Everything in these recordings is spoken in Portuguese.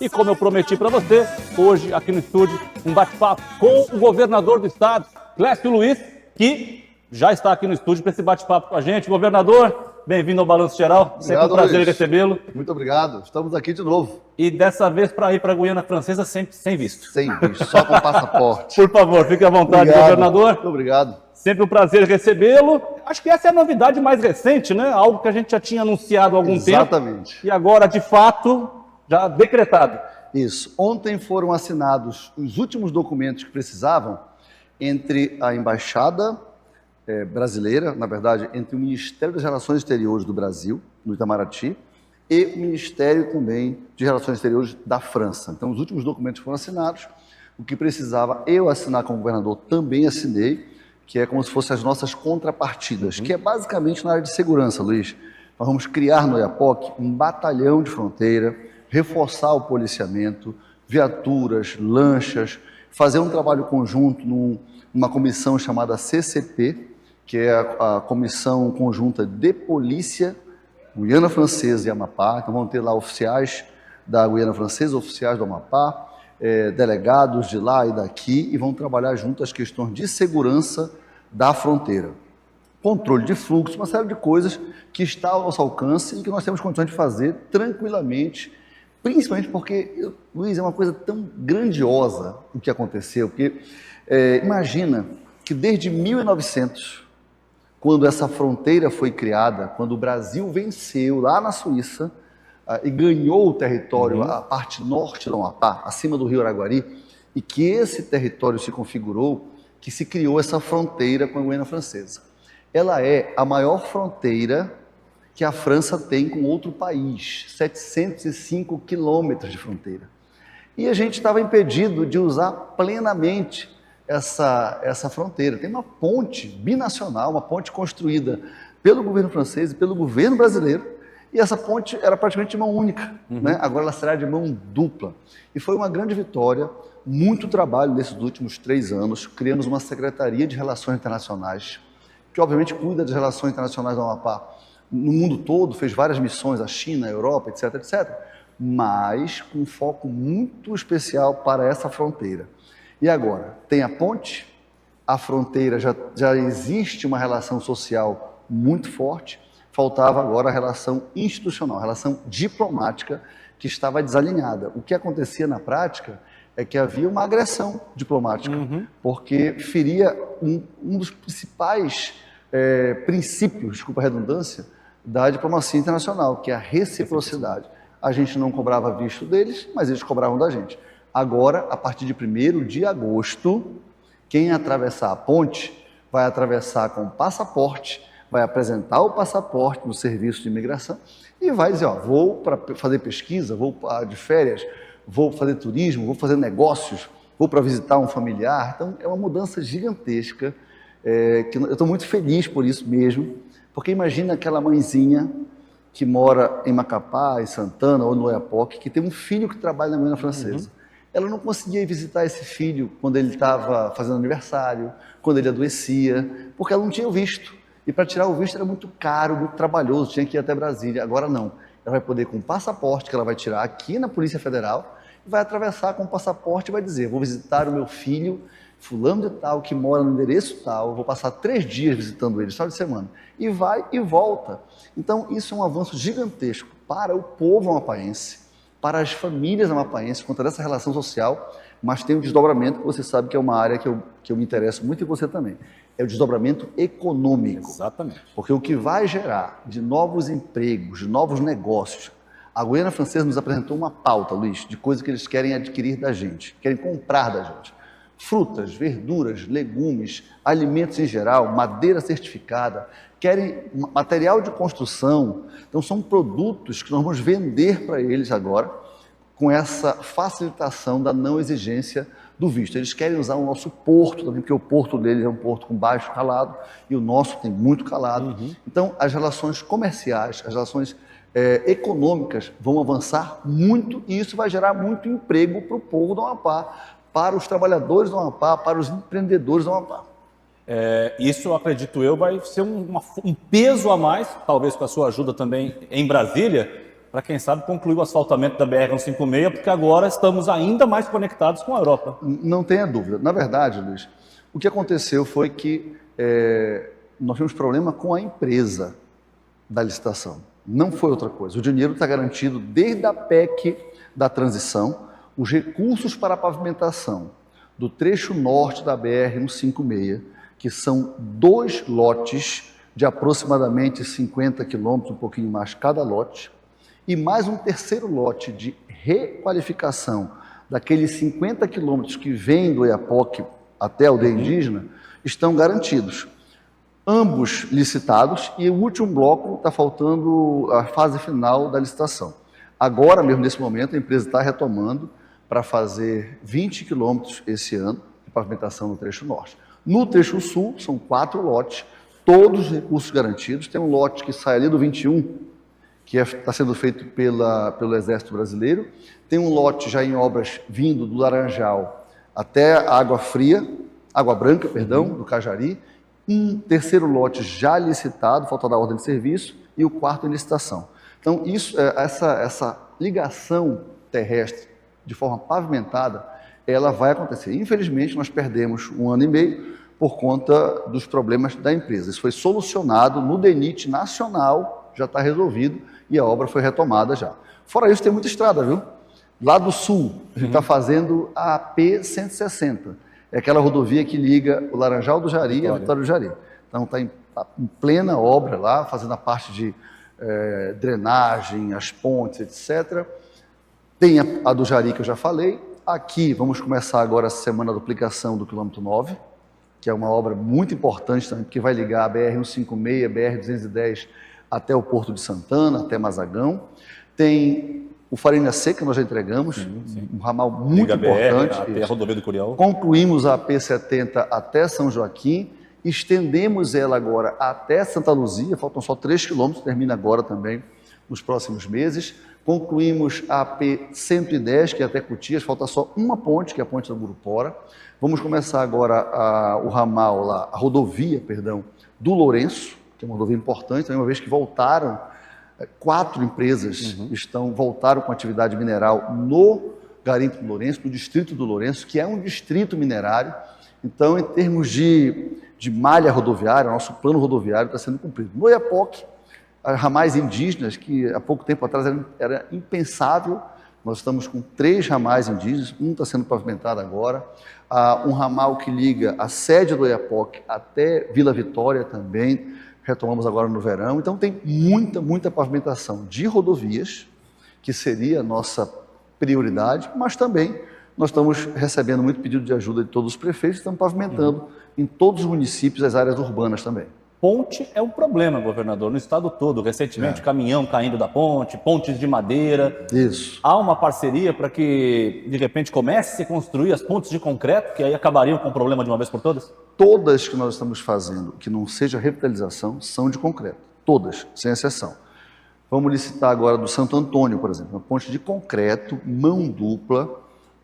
E como eu prometi para você, hoje aqui no estúdio, um bate-papo com o governador do estado, Clécio Luiz, que já está aqui no estúdio para esse bate-papo com a gente. Governador, bem-vindo ao Balanço Geral. Sempre um prazer recebê-lo. Muito obrigado. Estamos aqui de novo. E dessa vez para ir para a Guiana Francesa sempre sem visto. Sem visto, só com passaporte. Por favor, fique à vontade, Obrigado. governador. Muito obrigado. Sempre um prazer recebê-lo. Acho que essa é a novidade mais recente, né? Algo que a gente já tinha anunciado há algum tempo. Exatamente. E agora, de fato, já decretado. Isso. Ontem foram assinados os últimos documentos que precisavam entre a Embaixada brasileira, na verdade, entre o Ministério das Relações Exteriores do Brasil, no Itamaraty, e o Ministério também de Relações Exteriores da França. Então, os últimos documentos foram assinados. O que precisava eu assinar como governador também assinei, que é como se fossem as nossas contrapartidas, que é basicamente na área de segurança, Luiz. Nós vamos criar no Oiapoque um batalhão de fronteira, reforçar o policiamento, viaturas, lanchas, fazer um trabalho conjunto numa comissão chamada CCP, que é a Comissão Conjunta de Polícia Guiana Francesa e Amapá. Então vão ter lá oficiais da Guiana Francesa, oficiais do Amapá, delegados de lá e daqui, e vão trabalhar junto as questões de segurança da fronteira. Controle de fluxo, uma série de coisas que está ao nosso alcance e que nós temos condições de fazer tranquilamente, principalmente porque, Luiz, é uma coisa tão grandiosa o que aconteceu, porque imagina que desde 1900, quando essa fronteira foi criada, quando o Brasil venceu lá na Suíça e ganhou o território, a parte norte do Amapá, acima do rio Araguari, e que esse território se configurou, que se criou essa fronteira com a Guiana Francesa. Ela é a maior fronteira que a França tem com outro país, 705 quilômetros de fronteira. E a gente estava impedido de usar plenamente essa fronteira. Tem uma ponte binacional, uma ponte construída pelo governo francês e pelo governo brasileiro, e essa ponte era praticamente de mão única, né? Agora ela será de mão dupla. E foi uma grande vitória, muito trabalho nesses últimos 3 anos, criamos uma Secretaria de Relações Internacionais, que obviamente cuida das relações internacionais do Amapá no mundo todo, fez várias missões à China, à Europa, etc, etc, mas com um foco muito especial para essa fronteira. E agora, tem a ponte, a fronteira já existe uma relação social muito forte, faltava agora a relação institucional, a relação diplomática que estava desalinhada. O que acontecia na prática é que havia uma agressão diplomática, porque feria um dos principais princípios, desculpa a redundância, da diplomacia internacional, que é a reciprocidade. A gente não cobrava visto deles, mas eles cobravam da gente. Agora, a partir de 1º de agosto, quem atravessar a ponte vai atravessar com passaporte, vai apresentar o passaporte no serviço de imigração e vai dizer, ó, vou para fazer pesquisa, vou de férias, vou fazer turismo, vou fazer negócios, vou para visitar um familiar. Então, é uma mudança gigantesca, que eu estou muito feliz por isso mesmo, porque imagina aquela mãezinha que mora em Macapá, em Santana ou no Oiapoque, que tem um filho que trabalha na Guiana Francesa. Ela não conseguia visitar esse filho quando ele estava fazendo aniversário, quando ele adoecia, porque ela não tinha o visto. E para tirar o visto era muito caro, muito trabalhoso, tinha que ir até Brasília. Agora não. Ela vai poder, com o passaporte que ela vai tirar aqui na Polícia Federal, vai atravessar com o passaporte e vai dizer, vou visitar o meu filho, fulano de tal, que mora no endereço tal, vou passar 3 dias visitando ele, só de semana. E vai e volta. Então, isso é um avanço gigantesco para o povo amapaense, para as famílias amapaenses, contra essa relação social, mas tem um desdobramento que você sabe que é uma área que eu me interesso muito, e você também. É o desdobramento econômico. Exatamente. Porque o que vai gerar de novos empregos, de novos negócios. A Guiana Francesa nos apresentou uma pauta, Luiz, de coisas que eles querem adquirir da gente, querem comprar da gente. Frutas, verduras, legumes, alimentos em geral, madeira certificada, querem material de construção. Então são produtos que nós vamos vender para eles agora, com essa facilitação da não exigência do visto. Eles querem usar o nosso porto também, porque o porto deles é um porto com baixo calado e o nosso tem muito calado. Então, as relações comerciais, as relações econômicas vão avançar muito e isso vai gerar muito emprego para o povo do Amapá, para os trabalhadores do Amapá, para os empreendedores do Amapá. Isso, acredito eu, vai ser um peso a mais, talvez com a sua ajuda também em Brasília, para quem sabe concluir o asfaltamento da BR-156, porque agora estamos ainda mais conectados com a Europa. Não tenha dúvida. Na verdade, Luiz, o que aconteceu foi que nós tivemos problema com a empresa da licitação. Não foi outra coisa. O dinheiro está garantido desde a PEC da transição, os recursos para a pavimentação do trecho norte da BR-156, que são 2 lotes de aproximadamente 50 quilômetros, um pouquinho mais cada lote, e mais um terceiro lote de requalificação daqueles 50 quilômetros que vêm do Oiapoque até a aldeia indígena, estão garantidos. Ambos licitados, e o último bloco está faltando a fase final da licitação. Agora mesmo, nesse momento, a empresa está retomando para fazer 20 quilômetros esse ano de pavimentação no trecho norte. No trecho sul, são 4 lotes, todos os recursos garantidos. Tem um lote que sai ali do 21, que está sendo feito pelo Exército Brasileiro. Tem um lote já em obras vindo do Laranjal até a Água Branca, do Cajari. Um terceiro lote já licitado, falta da ordem de serviço, e o quarto em licitação. Então, essa ligação terrestre de forma pavimentada, ela vai acontecer. Infelizmente, nós perdemos 1 ano e meio por conta dos problemas da empresa. Isso foi solucionado no DENIT nacional, já está resolvido, e a obra foi retomada já. Fora isso, tem muita estrada, viu? Lá do sul, a gente está fazendo a AP-160. É aquela rodovia que liga o Laranjal do Jari a Vitória do Jari. Então está em plena obra lá, fazendo a parte de drenagem, as pontes, etc. Tem a do Jari que eu já falei. Aqui vamos começar agora a semana da duplicação do quilômetro 9, que é uma obra muito importante também, porque vai ligar a BR-156, BR-210 até o Porto de Santana, até Mazagão. Tem o Farinha Seca, nós já entregamos, um ramal muito importante. Até a rodovia do Curial. Concluímos a P70 até São Joaquim, estendemos ela agora até Santa Luzia, faltam só 3 quilômetros, termina agora também nos próximos meses. Concluímos a P110, que é até Cutias, falta só uma ponte, que é a ponte da Burupora. Vamos começar agora o ramal lá, a rodovia, do Lourenço, que é uma rodovia importante, também uma vez que voltaram, 4 empresas voltaram com atividade mineral no Garimpo do Lourenço, no distrito do Lourenço, que é um distrito minerário. Então, em termos de malha rodoviária, nosso plano rodoviário está sendo cumprido. No Oiapoque, ramais indígenas, que há pouco tempo atrás era impensável, nós estamos com 3 ramais indígenas, um está sendo pavimentado agora, um ramal que liga a sede do Oiapoque até Vila Vitória também, retomamos agora no verão. Então tem muita pavimentação de rodovias, que seria a nossa prioridade, mas também nós estamos recebendo muito pedido de ajuda de todos os prefeitos, estamos pavimentando em todos os municípios as áreas urbanas também. Ponte é um problema, governador, no estado todo. Recentemente, caminhão caindo da ponte, pontes de madeira. Isso. Há uma parceria para que, de repente, comece a construir as pontes de concreto, que aí acabariam com o problema de uma vez por todas? Todas que nós estamos fazendo, que não seja revitalização, são de concreto. Todas, sem exceção. Vamos licitar agora do Santo Antônio, por exemplo, uma ponte de concreto, mão dupla,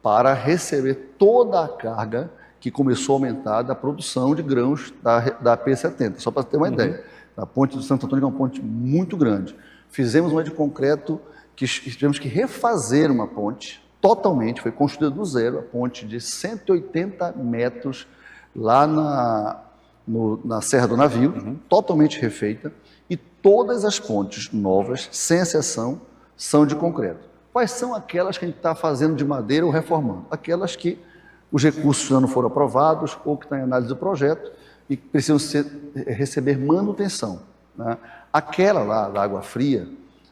para receber toda a carga que começou a aumentar da produção de grãos da P70, só para ter uma ideia. A ponte do Santo Antônio é uma ponte muito grande. Fizemos uma de concreto que tivemos que refazer uma ponte totalmente, foi construída do zero, a ponte de 180 metros lá na Serra do Navio, totalmente refeita, e todas as pontes novas, sem exceção, são de concreto. Quais são aquelas que a gente está fazendo de madeira ou reformando? Aquelas que os recursos já não foram aprovados ou que estão em análise do projeto e precisam receber manutenção, né? Aquela lá da Água Fria,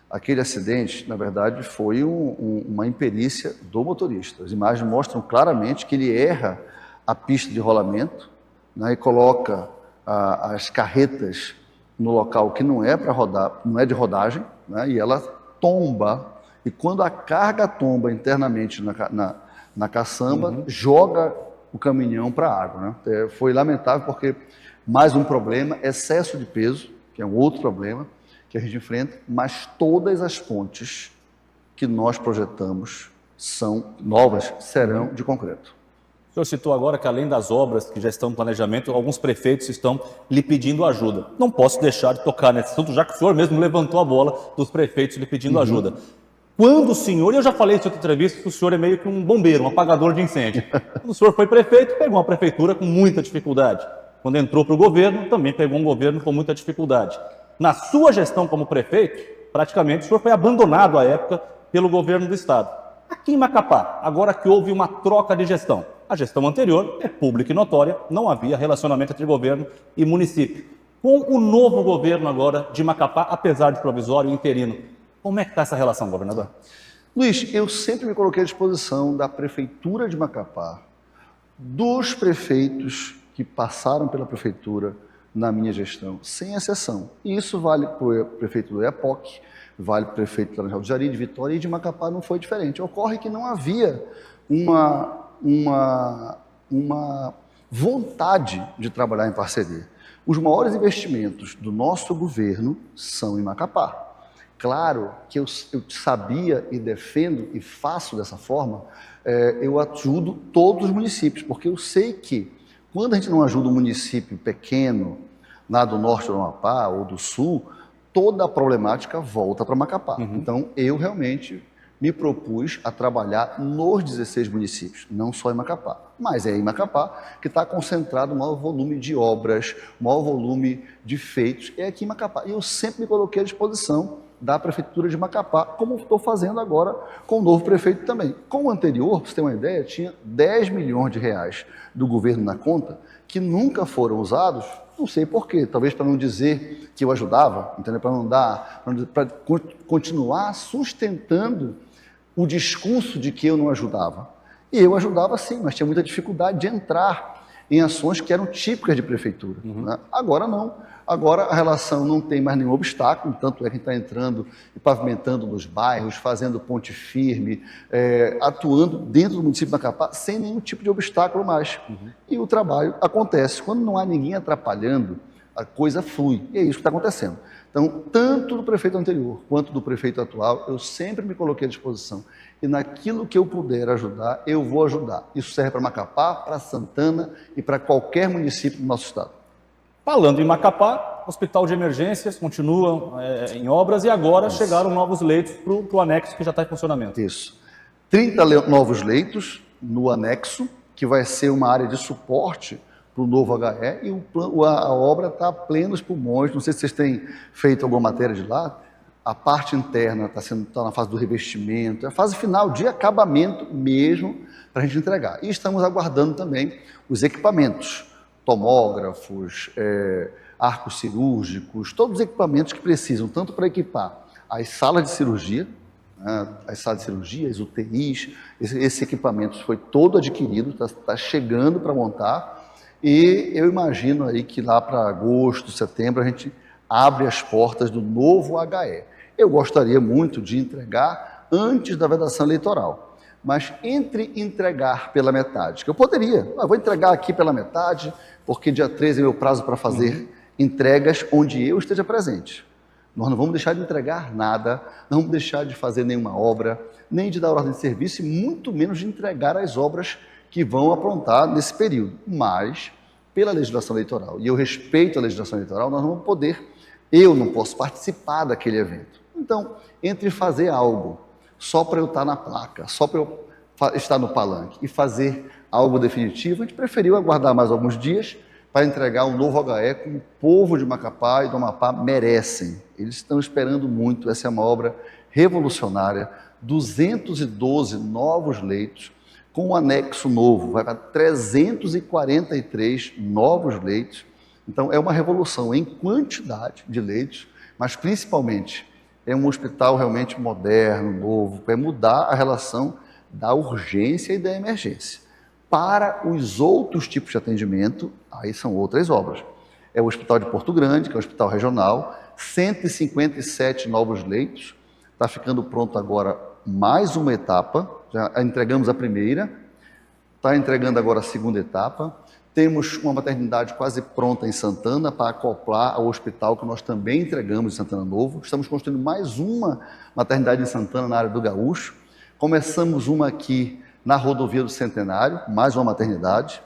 aquele acidente, na verdade, foi uma imperícia do motorista. As imagens mostram claramente que ele erra a pista de rolamento, né, e coloca as carretas no local que não é para rodar, não é de rodagem, né, e ela tomba. E quando a carga tomba internamente na caçamba, joga o caminhão para a água, né? Foi lamentável porque, mais um problema, excesso de peso, que é um outro problema que a gente enfrenta, mas todas as pontes que nós projetamos são novas, serão de concreto. senhor citou agora que, além das obras que já estão no planejamento, alguns prefeitos estão lhe pedindo ajuda. Não posso deixar de tocar nesse assunto, já que o senhor mesmo levantou a bola dos prefeitos lhe pedindo ajuda. Quando o senhor, e eu já falei isso em outra entrevista, que o senhor é meio que um bombeiro, um apagador de incêndio. Quando o senhor foi prefeito, pegou uma prefeitura com muita dificuldade. Quando entrou para o governo, também pegou um governo com muita dificuldade. Na sua gestão como prefeito, praticamente o senhor foi abandonado à época pelo governo do estado. Aqui em Macapá, agora que houve uma troca de gestão, a gestão anterior é pública e notória, não havia relacionamento entre governo e município. Com o novo governo agora de Macapá, apesar de provisório e interino, como é que está essa relação, governador? Luiz, eu sempre me coloquei à disposição da Prefeitura de Macapá, dos prefeitos que passaram pela Prefeitura na minha gestão, sem exceção. E isso vale para o prefeito do Iapoque, vale para o prefeito de Laranjal do Jari, de Vitória, e de Macapá não foi diferente. Ocorre que não havia uma vontade de trabalhar em parceria. Os maiores investimentos do nosso governo são em Macapá. Claro que eu sabia e defendo e faço dessa forma, eu ajudo todos os municípios, porque eu sei que quando a gente não ajuda um município pequeno, lá do norte do Amapá ou do sul, toda a problemática volta para Macapá. Então, eu realmente me propus a trabalhar nos 16 municípios, não só em Macapá. Mas é em Macapá que está concentrado o maior volume de obras, o maior volume de feitos, é aqui em Macapá. E eu sempre me coloquei à disposição da Prefeitura de Macapá, como estou fazendo agora com o novo prefeito também. Com o anterior, para você ter uma ideia, tinha 10 milhões de reais do governo na conta, que nunca foram usados, não sei porquê, talvez para não dizer que eu ajudava, entendeu? Para continuar sustentando o discurso de que eu não ajudava. E eu ajudava sim, mas tinha muita dificuldade de entrar em ações que eram típicas de prefeitura. Né? Agora não. Agora a relação não tem mais nenhum obstáculo, tanto é que está entrando e pavimentando nos bairros, fazendo ponte firme, atuando dentro do município de Macapá sem nenhum tipo de obstáculo mais. E o trabalho acontece. Quando não há ninguém atrapalhando, a coisa flui. E é isso que está acontecendo. Então, tanto do prefeito anterior quanto do prefeito atual, eu sempre me coloquei à disposição. E naquilo que eu puder ajudar, eu vou ajudar. Isso serve para Macapá, para Santana e para qualquer município do nosso estado. Falando em Macapá, o hospital de emergências continua em obras e agora chegaram novos leitos para o anexo que já está em funcionamento. Isso. 30 novos leitos no anexo, que vai ser uma área de suporte para o novo HE, e a obra está a plenos pulmões. Não sei se vocês têm feito alguma matéria de lá. A parte interna está na fase do revestimento, é a fase final de acabamento mesmo para a gente entregar. E estamos aguardando também os equipamentos, tomógrafos, arcos cirúrgicos, todos os equipamentos que precisam, tanto para equipar as salas de cirurgia, né, as UTIs, esse equipamento foi todo adquirido, está chegando para montar, e eu imagino aí que lá para agosto, setembro, a gente abre as portas do novo HE. Eu gostaria muito de entregar antes da vedação eleitoral, mas entre entregar pela metade, que eu poderia, vou entregar aqui pela metade, porque dia 13 é meu prazo para fazer entregas onde eu esteja presente. Nós não vamos deixar de entregar nada, não vamos deixar de fazer nenhuma obra, nem de dar ordem de serviço e muito menos de entregar as obras que vão aprontar nesse período. Mas, pela legislação eleitoral, e eu respeito a legislação eleitoral, nós não vamos poder, eu não posso participar daquele evento. Então, entre fazer algo só para eu estar na placa, só para eu estar no palanque e fazer algo definitivo, a gente preferiu aguardar mais alguns dias para entregar um novo HE que o povo de Macapá e do Amapá merecem. Eles estão esperando muito, essa é uma obra revolucionária, 212 novos leitos, com um anexo novo, vai para 343 novos leitos. Então, é uma revolução em quantidade de leitos, mas principalmente é um hospital realmente moderno, novo, para mudar a relação da urgência e da emergência. Para os outros tipos de atendimento, aí são outras obras. É o Hospital de Porto Grande, que é um hospital regional, 157 novos leitos, está ficando pronto agora mais uma etapa, já entregamos a primeira, está entregando agora a segunda etapa. Temos uma maternidade quase pronta em Santana para acoplar ao hospital que nós também entregamos em Santana Novo. Estamos construindo mais uma maternidade em Santana, na área do Gaúcho. Começamos uma aqui na rodovia do Centenário, mais uma maternidade.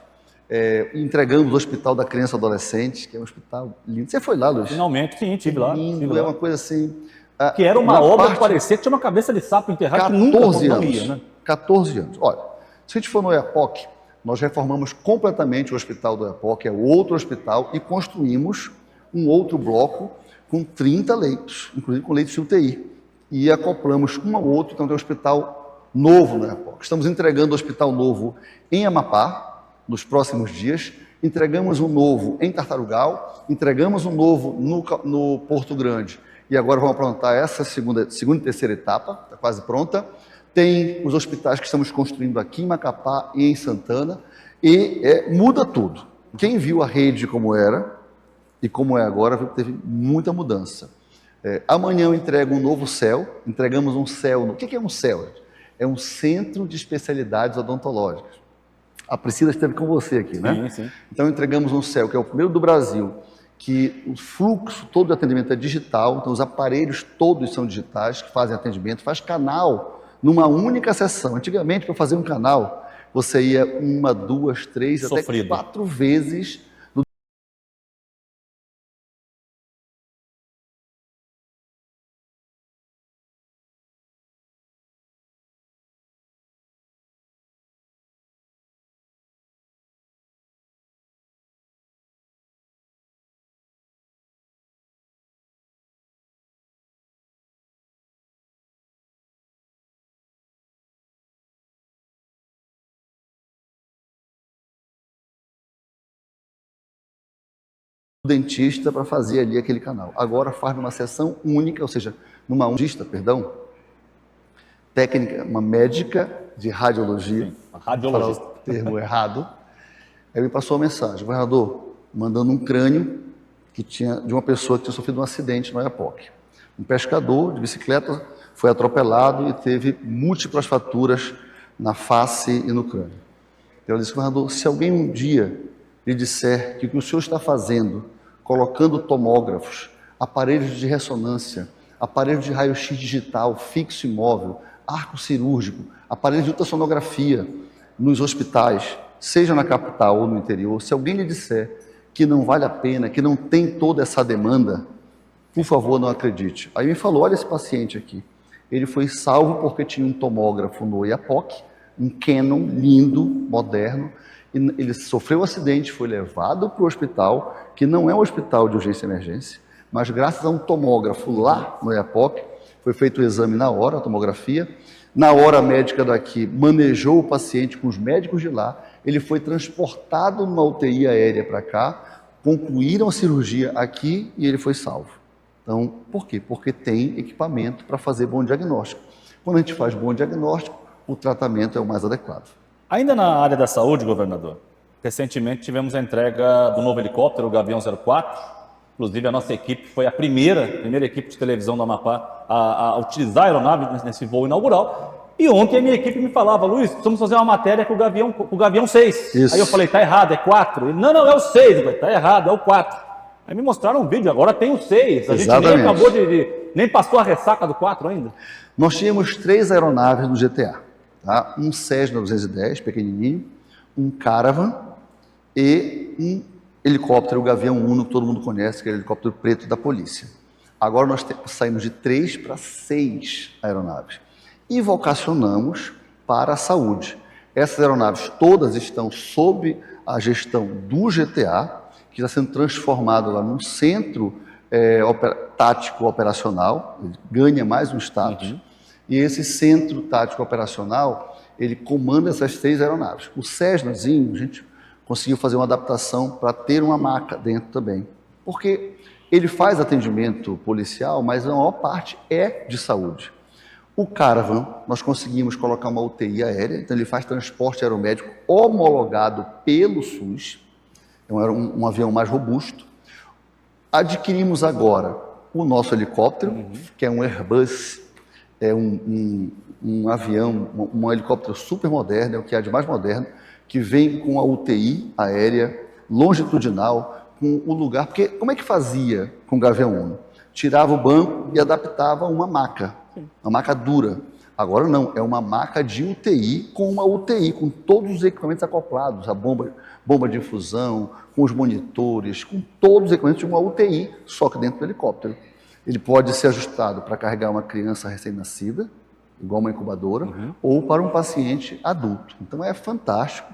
Entregamos o Hospital da Criança e Adolescente, que é um hospital lindo. Você foi lá, Luiz? Finalmente, sim, estive lá. Lindo, é uma coisa assim... Que era uma obra que parecia que tinha uma cabeça de sapo enterrada que nunca não ia, né? 14 anos. Olha, se a gente for no Oiapoque, nós reformamos completamente o hospital do Oiapoque, é outro hospital, e construímos um outro bloco com 30 leitos, inclusive com leitos de UTI. E acoplamos um ao outro, então tem um hospital novo no Oiapoque. Estamos entregando o hospital novo em Amapá, nos próximos dias. Entregamos um novo em Tartarugal, entregamos um novo no Porto Grande. E agora vamos aprontar essa segunda e terceira etapa, está quase pronta. Tem os hospitais que estamos construindo aqui em Macapá e em Santana, e muda tudo. Quem viu a rede como era e como é agora, viu que teve muita mudança. Amanhã eu entrego um novo CEL, entregamos um CEL. O que é um CEL? É um Centro de Especialidades Odontológicas. A Priscila esteve com você aqui, né? Sim, sim. Então entregamos um CEL, que é o primeiro do Brasil, que o fluxo todo de atendimento é digital, então os aparelhos todos são digitais, que fazem atendimento, faz canal numa única sessão. Antigamente, para fazer um canal, você ia 1, 2, 3, até 4 vezes no dentista para fazer ali aquele canal. Agora faz numa sessão única, ou seja, numa dentista, perdão, técnica, uma médica de radiologia, sim, radiologista, para o termo errado. Aí me passou uma mensagem, governador, mandando um crânio de uma pessoa que tinha sofrido um acidente no Oiapoque. Um pescador de bicicleta foi atropelado e teve múltiplas fraturas na face e no crânio. Então eu disse, governador, se alguém um dia lhe disser que o que o senhor está fazendo, colocando tomógrafos, aparelhos de ressonância, aparelhos de raio-x digital, fixo e móvel, arco cirúrgico, aparelhos de ultrassonografia nos hospitais, seja na capital ou no interior, se alguém lhe disser que não vale a pena, que não tem toda essa demanda, por favor, não acredite. Aí me falou, olha esse paciente aqui, ele foi salvo porque tinha um tomógrafo no Oiapoque, um Canon lindo, moderno, ele sofreu um acidente, foi levado para o hospital, que não é um hospital de urgência e emergência, mas graças a um tomógrafo lá no Oiapoque, foi feito o exame na hora, a tomografia, na hora a médica daqui manejou o paciente com os médicos de lá, ele foi transportado numa UTI aérea para cá, concluíram a cirurgia aqui e ele foi salvo. Então, por quê? Porque tem equipamento para fazer bom diagnóstico. Quando a gente faz bom diagnóstico, o tratamento é o mais adequado. Ainda na área da saúde, governador, recentemente tivemos a entrega do novo helicóptero, o Gavião 04. Inclusive, a nossa equipe foi a primeira equipe de televisão do Amapá a utilizar a aeronave nesse voo inaugural. E ontem a minha equipe me falava, Luiz, precisamos fazer uma matéria com o Gavião 6. Isso. Aí eu falei, tá errado, é 4. Ele, não, é o 6. Eu falei, tá errado, é o 4. Aí me mostraram um vídeo, agora tem o 6. A gente nem acabou nem passou a ressaca do 4 ainda. Nós tínhamos 3 aeronaves no GTA. Tá? Um Cessna 210, pequenininho, um Caravan e um helicóptero, o Gavião Uno, que todo mundo conhece, que é o helicóptero preto da polícia. Agora nós saímos de 3 para 6 aeronaves e vocacionamos para a saúde. Essas aeronaves todas estão sob a gestão do GTA, que está sendo transformado lá num centro tático operacional, ele ganha mais um status. E esse centro tático operacional, ele comanda essas 3 aeronaves. O Cessnazinho, a gente conseguiu fazer uma adaptação para ter uma maca dentro também. Porque ele faz atendimento policial, mas a maior parte é de saúde. O Caravan, nós conseguimos colocar uma UTI aérea, então ele faz transporte aeromédico homologado pelo SUS, é um avião mais robusto. Adquirimos agora o nosso helicóptero, que é um Airbus, é um avião, um helicóptero super moderno, é o que há de mais moderno, que vem com a UTI aérea longitudinal, com o lugar, porque como é que fazia com o Gavião Uno? Tirava o banco e adaptava uma maca dura. Agora não, é uma maca de UTI com uma UTI, com todos os equipamentos acoplados, a bomba de infusão, com os monitores, com todos os equipamentos de uma UTI, só que dentro do helicóptero. Ele pode ser ajustado para carregar uma criança recém-nascida, igual uma incubadora, ou para um paciente adulto. Então é fantástico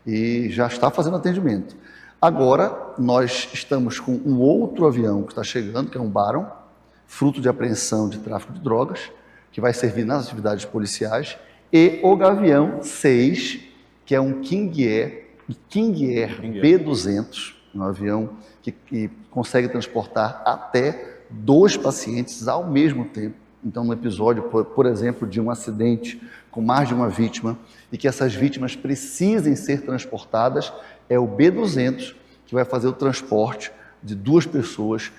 e já está fazendo atendimento. Agora nós estamos com um outro avião que está chegando, que é um Baron, fruto de apreensão de tráfico de drogas, que vai servir nas atividades policiais, e o Gavião 6, que é um King Air B200, um avião que consegue transportar até 2 pacientes ao mesmo tempo. Então, no episódio, por exemplo, de um acidente com mais de uma vítima, e que essas vítimas precisem ser transportadas, é o B200 que vai fazer o transporte de 2 pessoas,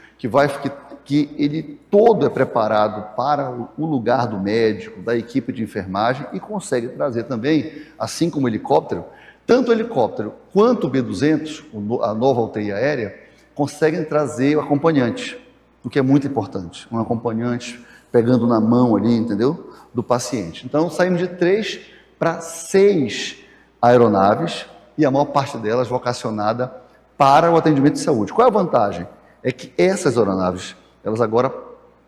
que ele todo é preparado para o lugar do médico, da equipe de enfermagem, e consegue trazer também, assim como o helicóptero, tanto o helicóptero quanto o B200, a nova UTI aérea, conseguem trazer o acompanhante, o que é muito importante, um acompanhante pegando na mão ali, entendeu? Do paciente. Então, saímos de 3 para 6 aeronaves, e a maior parte delas vocacionada para o atendimento de saúde. Qual é a vantagem? É que essas aeronaves, elas agora,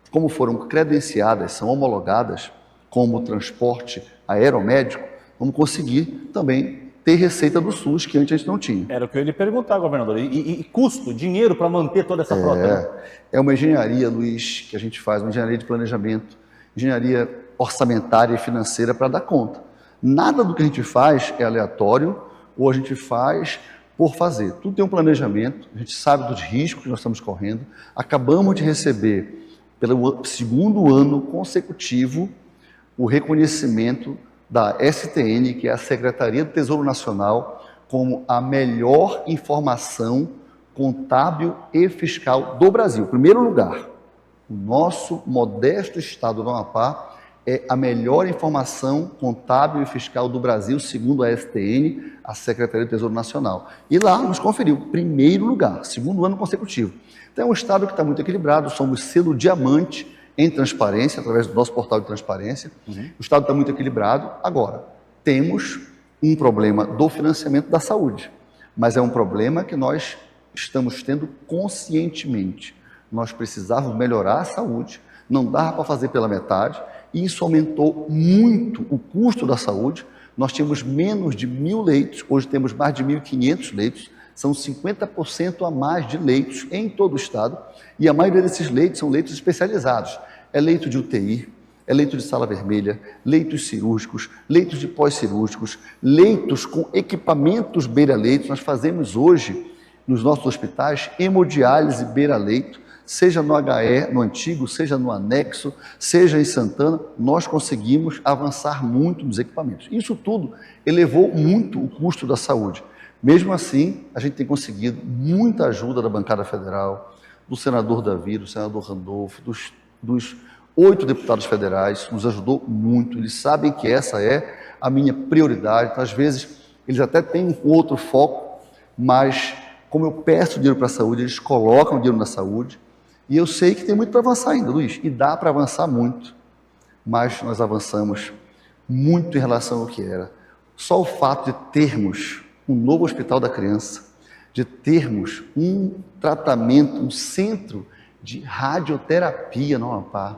como foram credenciadas, são homologadas como transporte aeromédico, vamos conseguir também ter receita do SUS, que antes a gente não tinha. Era o que eu ia lhe perguntar, governador. E custo, dinheiro para manter toda essa frota? Né? É uma engenharia, Luiz, que a gente faz, uma engenharia de planejamento, engenharia orçamentária e financeira para dar conta. Nada do que a gente faz é aleatório ou a gente faz por fazer. Tudo tem um planejamento, a gente sabe dos riscos que nós estamos correndo. Acabamos de receber, pelo 2º ano consecutivo, o reconhecimento da STN, que é a Secretaria do Tesouro Nacional, como a melhor informação contábil e fiscal do Brasil. Primeiro lugar, o nosso modesto estado do Amapá é a melhor informação contábil e fiscal do Brasil, segundo a STN, a Secretaria do Tesouro Nacional. E lá nos conferiu primeiro lugar, 2º ano consecutivo. Então é um estado que está muito equilibrado, somos selo diamante em transparência, através do nosso portal de transparência. O estado está muito equilibrado. Agora, temos um problema do financiamento da saúde, mas é um problema que nós estamos tendo conscientemente. Nós precisávamos melhorar a saúde, não dava para fazer pela metade, e isso aumentou muito o custo da saúde. Nós tínhamos menos de 1.000 leitos, hoje temos mais de 1.500 leitos, são 50% a mais de leitos em todo o estado, e a maioria desses leitos são leitos especializados. É leito de UTI, é leito de sala vermelha, leitos cirúrgicos, leitos de pós-cirúrgicos, leitos com equipamentos beira-leito. Nós fazemos hoje, nos nossos hospitais, hemodiálise beira-leito, seja no HE, no antigo, seja no anexo, seja em Santana, nós conseguimos avançar muito nos equipamentos. Isso tudo elevou muito o custo da saúde. Mesmo assim, a gente tem conseguido muita ajuda da bancada federal, do senador Davi, do senador Randolfo, dos 8 deputados federais, nos ajudou muito. Eles sabem que essa é a minha prioridade. Então, às vezes, eles até têm um outro foco, mas como eu peço dinheiro para a saúde, eles colocam dinheiro na saúde. E eu sei que tem muito para avançar ainda, Luiz, e dá para avançar muito, mas nós avançamos muito em relação ao que era. Só o fato de termos um novo hospital da criança, de termos um tratamento, um centro de radioterapia no Amapá,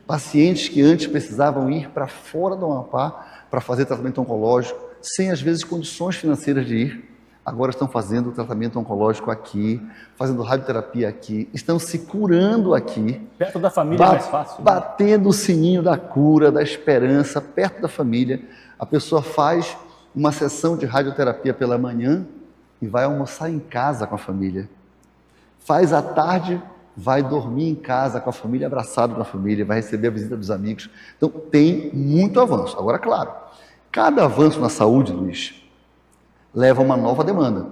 pacientes que antes precisavam ir para fora do Amapá para fazer tratamento oncológico, sem às vezes condições financeiras de ir, agora estão fazendo tratamento oncológico aqui, fazendo radioterapia aqui, estão se curando aqui. Perto da família é mais fácil. Batendo o sininho da cura, da esperança, perto da família. A pessoa faz uma sessão de radioterapia pela manhã e vai almoçar em casa com a família. Faz à tarde, vai dormir em casa com a família, abraçado com a família, vai receber a visita dos amigos. Então, tem muito avanço. Agora, claro, cada avanço na saúde, Luiz, leva a uma nova demanda.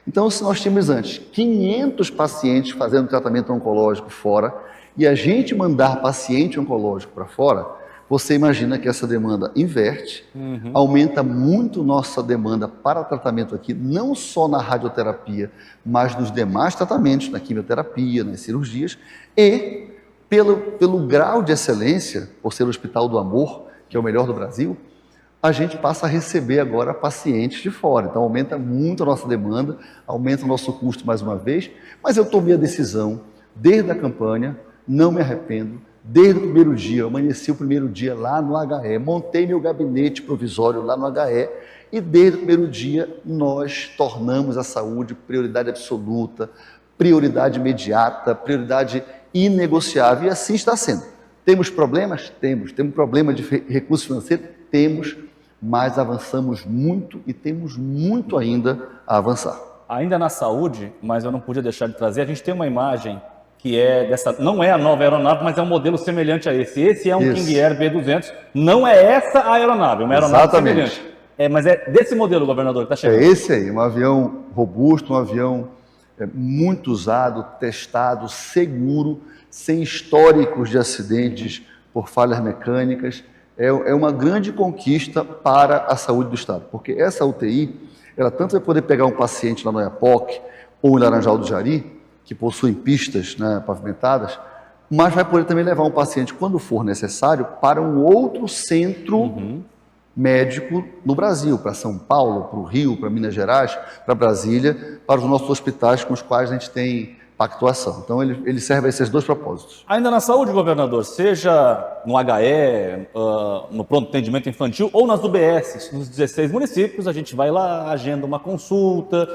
Então, se nós tínhamos antes 500 pacientes fazendo tratamento oncológico fora, e a gente mandar paciente oncológico para fora, você imagina que essa demanda inverte, aumenta muito nossa demanda para tratamento aqui, não só na radioterapia, mas nos demais tratamentos, na quimioterapia, nas cirurgias, e pelo grau de excelência, por ser o Hospital do Amor, que é o melhor do Brasil, a gente passa a receber agora pacientes de fora. Então aumenta muito a nossa demanda, aumenta o nosso custo mais uma vez, mas eu tomei a decisão, desde a campanha, não me arrependo, desde o primeiro dia, eu amanheci o primeiro dia lá no HE, montei meu gabinete provisório lá no HE, e desde o primeiro dia nós tornamos a saúde prioridade absoluta, prioridade imediata, prioridade inegociável, e assim está sendo. Temos problemas? Temos. Temos problema de recurso financeiro? Temos, mas avançamos muito e temos muito ainda a avançar. Ainda na saúde, mas eu não podia deixar de trazer, a gente tem uma imagem que é dessa, não é a nova aeronave, mas é um modelo semelhante a esse. Esse é um Isso. King Air B200, não é essa a aeronave, é uma aeronave Exatamente. semelhante. Mas é desse modelo, governador, que está chegando. É esse aí, um avião robusto, um avião muito usado, testado, seguro, sem históricos de acidentes por falhas mecânicas. É uma grande conquista para a saúde do Estado, porque essa UTI, ela tanto vai poder pegar um paciente lá no Oiapoque ou em Laranjal do Jari, que possuem pistas, né, pavimentadas, mas vai poder também levar um paciente, quando for necessário, para um outro centro médico no Brasil, para São Paulo, para o Rio, para Minas Gerais, para Brasília, para os nossos hospitais com os quais a gente tem pactuação. Então ele serve a esses dois propósitos. Ainda na saúde, governador, seja no HE, no pronto atendimento infantil ou nas UBSs, nos 16 municípios, a gente vai lá, agenda uma consulta,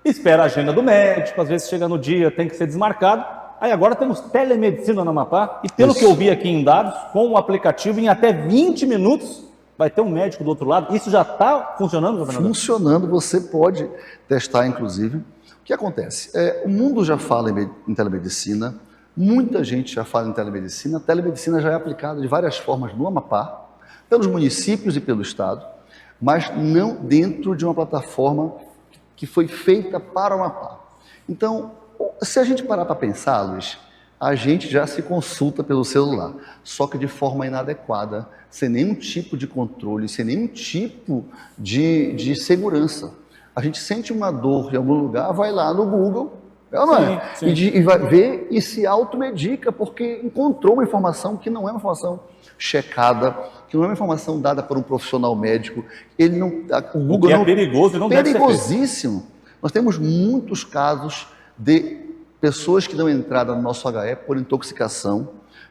espera a agenda do médico, às vezes chega no dia, tem que ser desmarcado. Aí agora temos telemedicina no Amapá e pelo que eu vi aqui em dados, com o aplicativo em até 20 minutos vai ter um médico do outro lado. Isso já está funcionando, governador? Funcionando, você pode testar, inclusive. O que acontece? O mundo já fala em telemedicina, muita gente já fala em telemedicina. A telemedicina já é aplicada de várias formas no Amapá, pelos municípios e pelo Estado, mas não dentro de uma plataforma que foi feita para o Amapá. Então, se a gente parar para pensar, Luiz, a gente já se consulta pelo celular, só que de forma inadequada, sem nenhum tipo de controle, sem nenhum tipo de segurança. A gente sente uma dor em algum lugar, vai lá no Google, não é? Sim. E vai ver e se automedica, porque encontrou uma informação que não é uma informação checada, que não é uma informação dada por um profissional médico. O Google é perigoso e não deve ser feito. Perigosíssimo. Nós temos muitos casos de pessoas que dão entrada no nosso HE por intoxicação,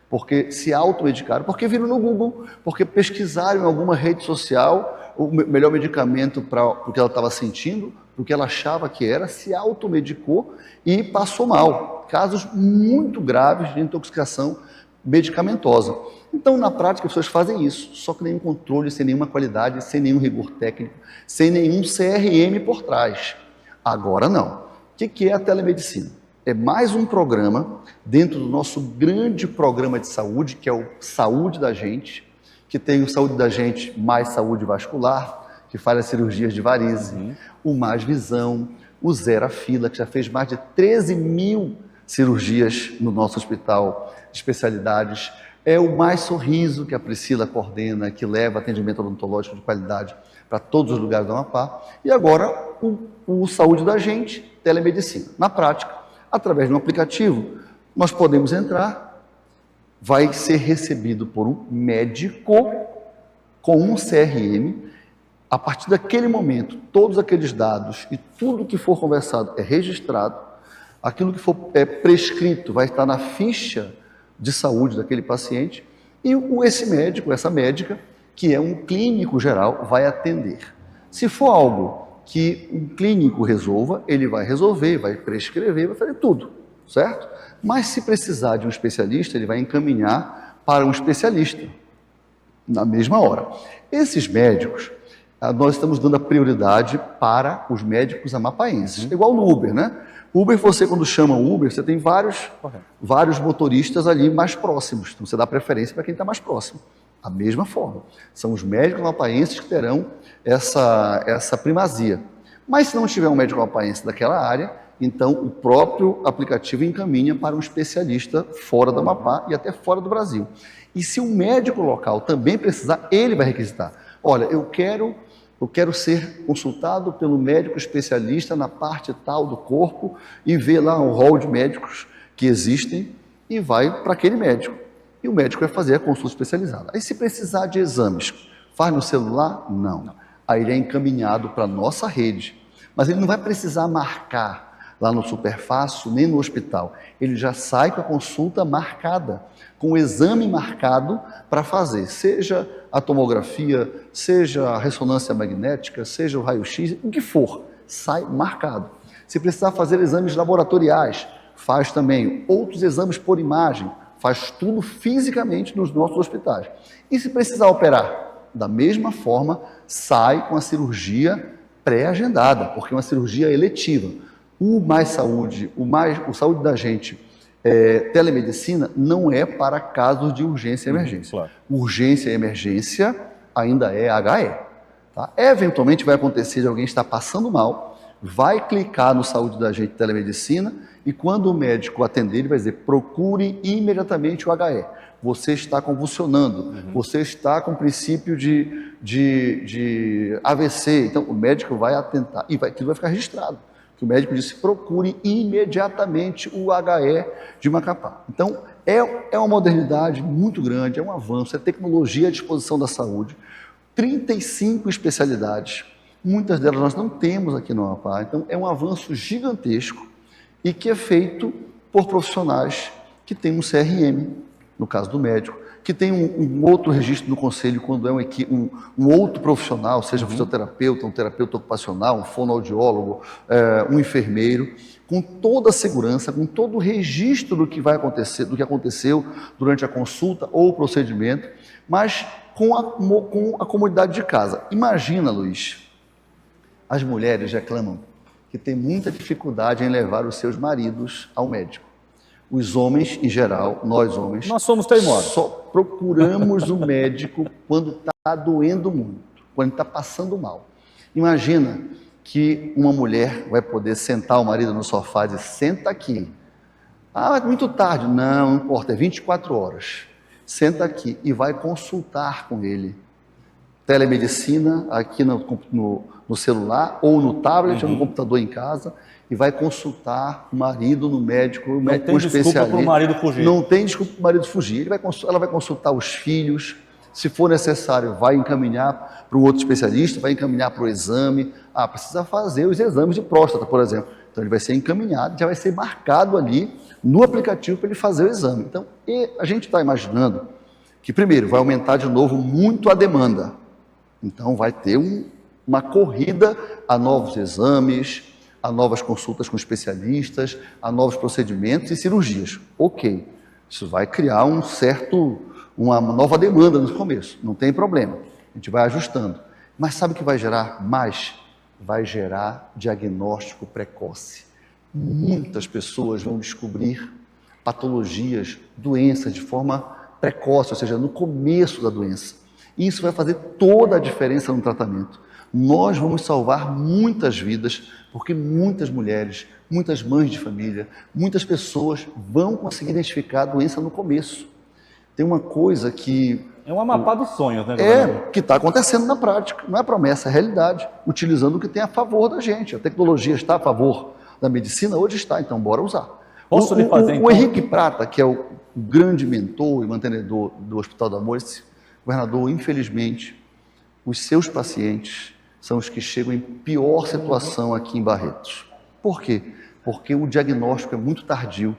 porque se automedicaram, porque viram no Google, porque pesquisaram em alguma rede social o melhor medicamento para o que ela estava sentindo, para o que ela achava que era, se automedicou e passou mal. Casos muito graves de intoxicação medicamentosa. Então, na prática, as pessoas fazem isso, só que nenhum controle, sem nenhuma qualidade, sem nenhum rigor técnico, sem nenhum CRM por trás. Agora não. O que é a telemedicina? É mais um programa dentro do nosso grande programa de saúde, que é o Saúde da Gente, que tem o Saúde da Gente mais saúde vascular, que faz as cirurgias de varizes, o Mais Visão, o Zero a Fila, que já fez mais de 13 mil cirurgias no nosso hospital de especialidades, é o Mais Sorriso, que a Priscila coordena, que leva atendimento odontológico de qualidade para todos os lugares do Amapá, e agora o Saúde da Gente, telemedicina. Na prática, através de um aplicativo, nós podemos entrar, vai ser recebido por um médico com um CRM. A partir daquele momento, todos aqueles dados e tudo que for conversado é registrado. Aquilo que for prescrito vai estar na ficha de saúde daquele paciente e esse médico, essa médica, que é um clínico geral, vai atender. Se for algo que um clínico resolva, ele vai resolver, vai prescrever, vai fazer tudo, certo? Mas se precisar de um especialista, ele vai encaminhar para um especialista, na mesma hora. Esses médicos, nós estamos dando a prioridade para os médicos amapaenses, igual no Uber, né? Uber, você quando chama o Uber, você tem vários motoristas ali mais próximos, então você dá preferência para quem está mais próximo. A mesma forma, são os médicos amapaenses que terão essa primazia. Mas se não tiver um médico amapaense daquela área, então o próprio aplicativo encaminha para um especialista fora do Amapá e até fora do Brasil. E se o médico local também precisar, ele vai requisitar. Olha, eu quero ser consultado pelo médico especialista na parte tal do corpo e ver lá um rol de médicos que existem e vai para aquele médico. e o médico vai fazer a consulta especializada. Aí se precisar de exames, faz no celular? Não. Aí ele é encaminhado para a nossa rede, mas ele não vai precisar marcar lá no Superfácil, nem no hospital. Ele já sai com a consulta marcada, com o exame marcado para fazer, seja a tomografia, seja a ressonância magnética, seja o raio-x, o que for, sai marcado. Se precisar fazer exames laboratoriais, faz também. Outros exames por imagem, faz tudo fisicamente nos nossos hospitais. E se precisar operar, da mesma forma, sai com a cirurgia pré-agendada, porque é uma cirurgia eletiva. O Mais Saúde, o Saúde da Gente, telemedicina, não é para casos de urgência e emergência. Claro. Urgência e emergência ainda é HE. Tá? Eventualmente vai acontecer de alguém estar passando mal, vai clicar no Saúde da Gente telemedicina e quando o médico atender, ele vai dizer, procure imediatamente o HE. Você está convulsionando, você está com princípio de AVC. Então, o médico vai atentar e tudo vai ficar registrado. Que o médico disse, procure imediatamente o HE de Macapá. Então, é uma modernidade muito grande, é um avanço, é tecnologia à disposição da saúde, 35 especialidades, muitas delas nós não temos aqui no Amapá, então é um avanço gigantesco e que é feito por profissionais que têm um CRM, no caso do médico, que tem um outro registro no conselho quando é um outro profissional, seja um fisioterapeuta, um terapeuta ocupacional, um fonoaudiólogo, um enfermeiro, com toda a segurança, com todo o registro do que vai acontecer, do que aconteceu durante a consulta ou o procedimento, mas com a comodidade de casa. Imagina, Luiz, as mulheres reclamam que tem muita dificuldade em levar os seus maridos ao médico. Os homens, em geral, nós homens, Nós somos teimosos. só procuramos o médico quando está doendo muito, quando está passando mal. Imagina que uma mulher vai poder sentar o marido no sofá e dizer, senta aqui. Ah, é muito tarde. Não importa, é 24 horas. Senta aqui e vai consultar com ele. Telemedicina aqui no celular, ou no tablet, ou no computador em casa, e vai consultar o marido no médico, o médico especialista. Não tem desculpa para o marido fugir. Não tem desculpa para o marido fugir. Ela vai consultar os filhos, se for necessário, vai encaminhar para um outro especialista, vai encaminhar para o exame. Ah, precisa fazer os exames de próstata, por exemplo. Então ele vai ser encaminhado, já vai ser marcado ali no aplicativo para ele fazer o exame. Então, a gente está imaginando que, primeiro, vai aumentar de novo muito a demanda. Então vai ter uma corrida a novos exames, a novas consultas com especialistas, a novos procedimentos e cirurgias. Ok, isso vai criar uma nova demanda no começo, não tem problema, a gente vai ajustando. Mas sabe o que vai gerar mais? Vai gerar diagnóstico precoce. Muitas pessoas vão descobrir patologias, doenças de forma precoce, ou seja, no começo da doença. E isso vai fazer toda a diferença no tratamento. Nós vamos salvar muitas vidas, porque muitas mulheres, muitas mães de família, muitas pessoas vão conseguir identificar a doença no começo. Tem uma coisa que... É um Amapá dos sonhos, né, governador? que está acontecendo na prática, não é promessa, é realidade, utilizando o que tem a favor da gente. A tecnologia está a favor da medicina, hoje está, então bora usar. Posso lhe fazer, então? O Henrique Prata, que é o grande mentor e mantenedor do Hospital do Amor, disse, governador, infelizmente, os seus pacientes são os que chegam em pior situação aqui em Barretos. Por quê? Porque o diagnóstico é muito tardio.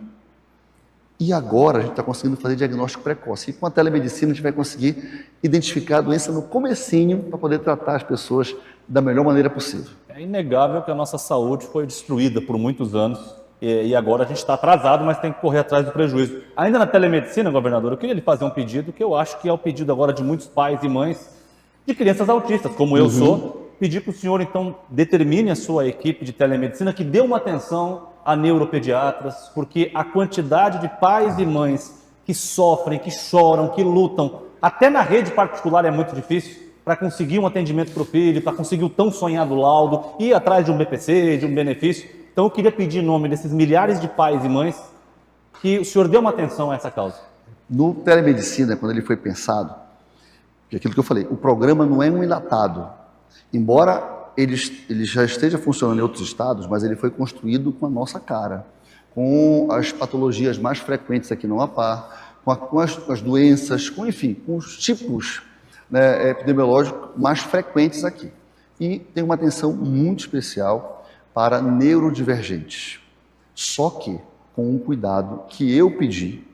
E agora a gente está conseguindo fazer diagnóstico precoce. E com a telemedicina a gente vai conseguir identificar a doença no comecinho para poder tratar as pessoas da melhor maneira possível. É inegável que a nossa saúde foi destruída por muitos anos e agora a gente está atrasado, mas tem que correr atrás do prejuízo. Ainda na telemedicina, governador, eu queria lhe fazer um pedido que eu acho que é o pedido agora de muitos pais e mães de crianças autistas, como eu sou. Pedir que o senhor, então, determine a sua equipe de telemedicina, que dê uma atenção a neuropediatras, porque a quantidade de pais e mães que sofrem, que choram, que lutam, até na rede particular é muito difícil, para conseguir um atendimento para o filho, para conseguir o tão sonhado laudo, ir atrás de um BPC, de um benefício. Então eu queria pedir em nome desses milhares de pais e mães que o senhor dê uma atenção a essa causa. No telemedicina, quando ele foi pensado, que é aquilo que eu falei, o programa não é um enlatado. Embora ele já esteja funcionando em outros estados, mas ele foi construído com a nossa cara, com as patologias mais frequentes aqui no Amapá, com as doenças, enfim, com os tipos, né, epidemiológicos mais frequentes aqui. E tem uma atenção muito especial para neurodivergentes. Só que com um cuidado que eu pedi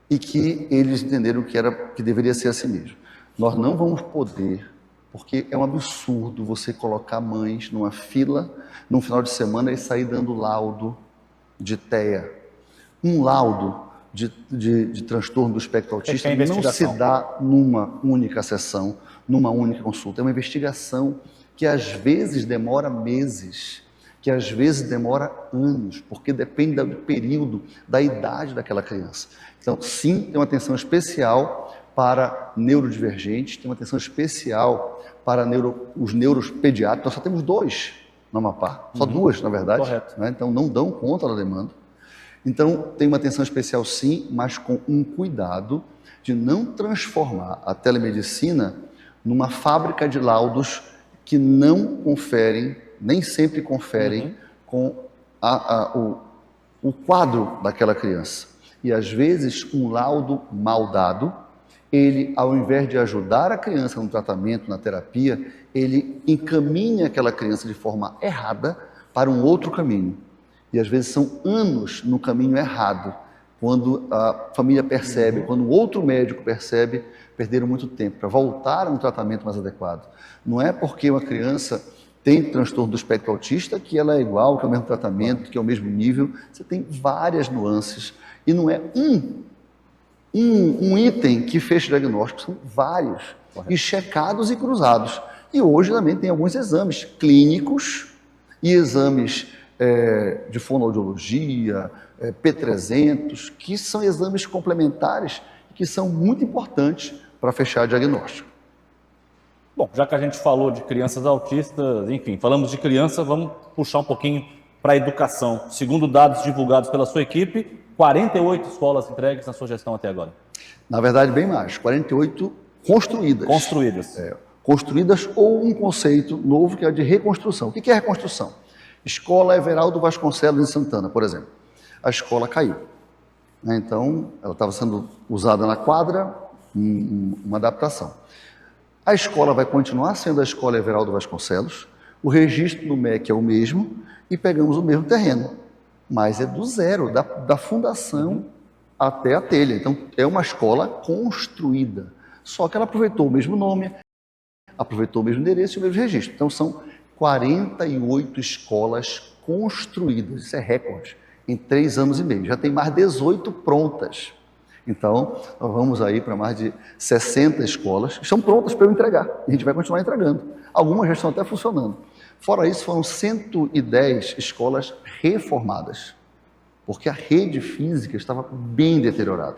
e que eles entenderam que deveria ser assim mesmo. Nós não vamos poder, porque é um absurdo você colocar mães numa fila num final de semana e sair dando laudo de TEA. Um laudo de transtorno do espectro autista não se dá numa única sessão, numa única consulta. É uma investigação que às vezes demora meses, que às vezes demora anos, porque depende do período, da idade daquela criança. Então, sim, tem uma atenção especial para neurodivergentes, tem uma atenção especial para os neuropediátricos. Nós só temos 2 no Amapá, só 2, na verdade. Correto. Né? Então, não dão conta da demanda. Então, tem uma atenção especial sim, mas com um cuidado de não transformar a telemedicina numa fábrica de laudos que não conferem, nem sempre conferem, com o quadro daquela criança. E às vezes um laudo mal dado, ele, ao invés de ajudar a criança no tratamento, na terapia, ele encaminha aquela criança de forma errada para um outro caminho. E às vezes são anos no caminho errado, quando a família percebe, quando o outro médico percebe, perderam muito tempo para voltar a um tratamento mais adequado. Não é porque uma criança tem transtorno do espectro autista que ela é igual, que é o mesmo tratamento, que é o mesmo nível. Você tem várias nuances. E não é um item que fecha o diagnóstico, são vários, e checados e cruzados. E hoje também tem alguns exames clínicos e exames de fonoaudiologia, P300, que são exames complementares que são muito importantes para fechar diagnóstico. Bom, já que a gente falou de crianças autistas, enfim, falamos de criança, vamos puxar um pouquinho para a educação. Segundo dados divulgados pela sua equipe, 48 escolas entregues na sua gestão até agora. Na verdade, bem mais, 48 construídas. Construídas ou um conceito novo que é de reconstrução. O que é reconstrução? Escola Everaldo Vasconcelos em Santana, por exemplo. A escola caiu. Então, ela estava sendo usada na quadra, uma adaptação. A escola vai continuar sendo a Escola Everaldo Vasconcelos, o registro do MEC é o mesmo e pegamos o mesmo terreno, mas é do zero, da fundação até a telha. Então, é uma escola construída, só que ela aproveitou o mesmo nome, aproveitou o mesmo endereço e o mesmo registro. Então, são 48 escolas construídas, isso é recorde, em 3 anos e meio. Já tem mais 18 prontas. Então, nós vamos aí para mais de 60 escolas que estão prontas para eu entregar. E a gente vai continuar entregando. Algumas já estão até funcionando. Fora isso, foram 110 escolas reformadas, porque a rede física estava bem deteriorada.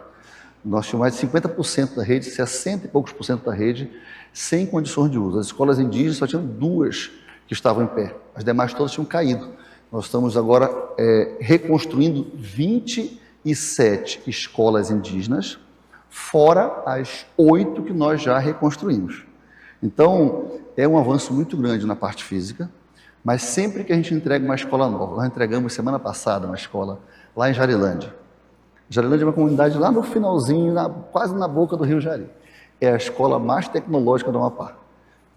Nós tínhamos mais de 50% da rede, 60 e poucos por cento da rede, sem condições de uso. As escolas indígenas só tinham 2 que estavam em pé. As demais todas tinham caído. Nós estamos agora reconstruindo 27 escolas indígenas, fora as 8 que nós já reconstruímos. Então, é um avanço muito grande na parte física, mas sempre que a gente entrega uma escola nova, nós entregamos semana passada uma escola lá em Jarilândia. Jarilândia é uma comunidade lá no finalzinho, quase na boca do Rio Jari. É a escola mais tecnológica do Amapá,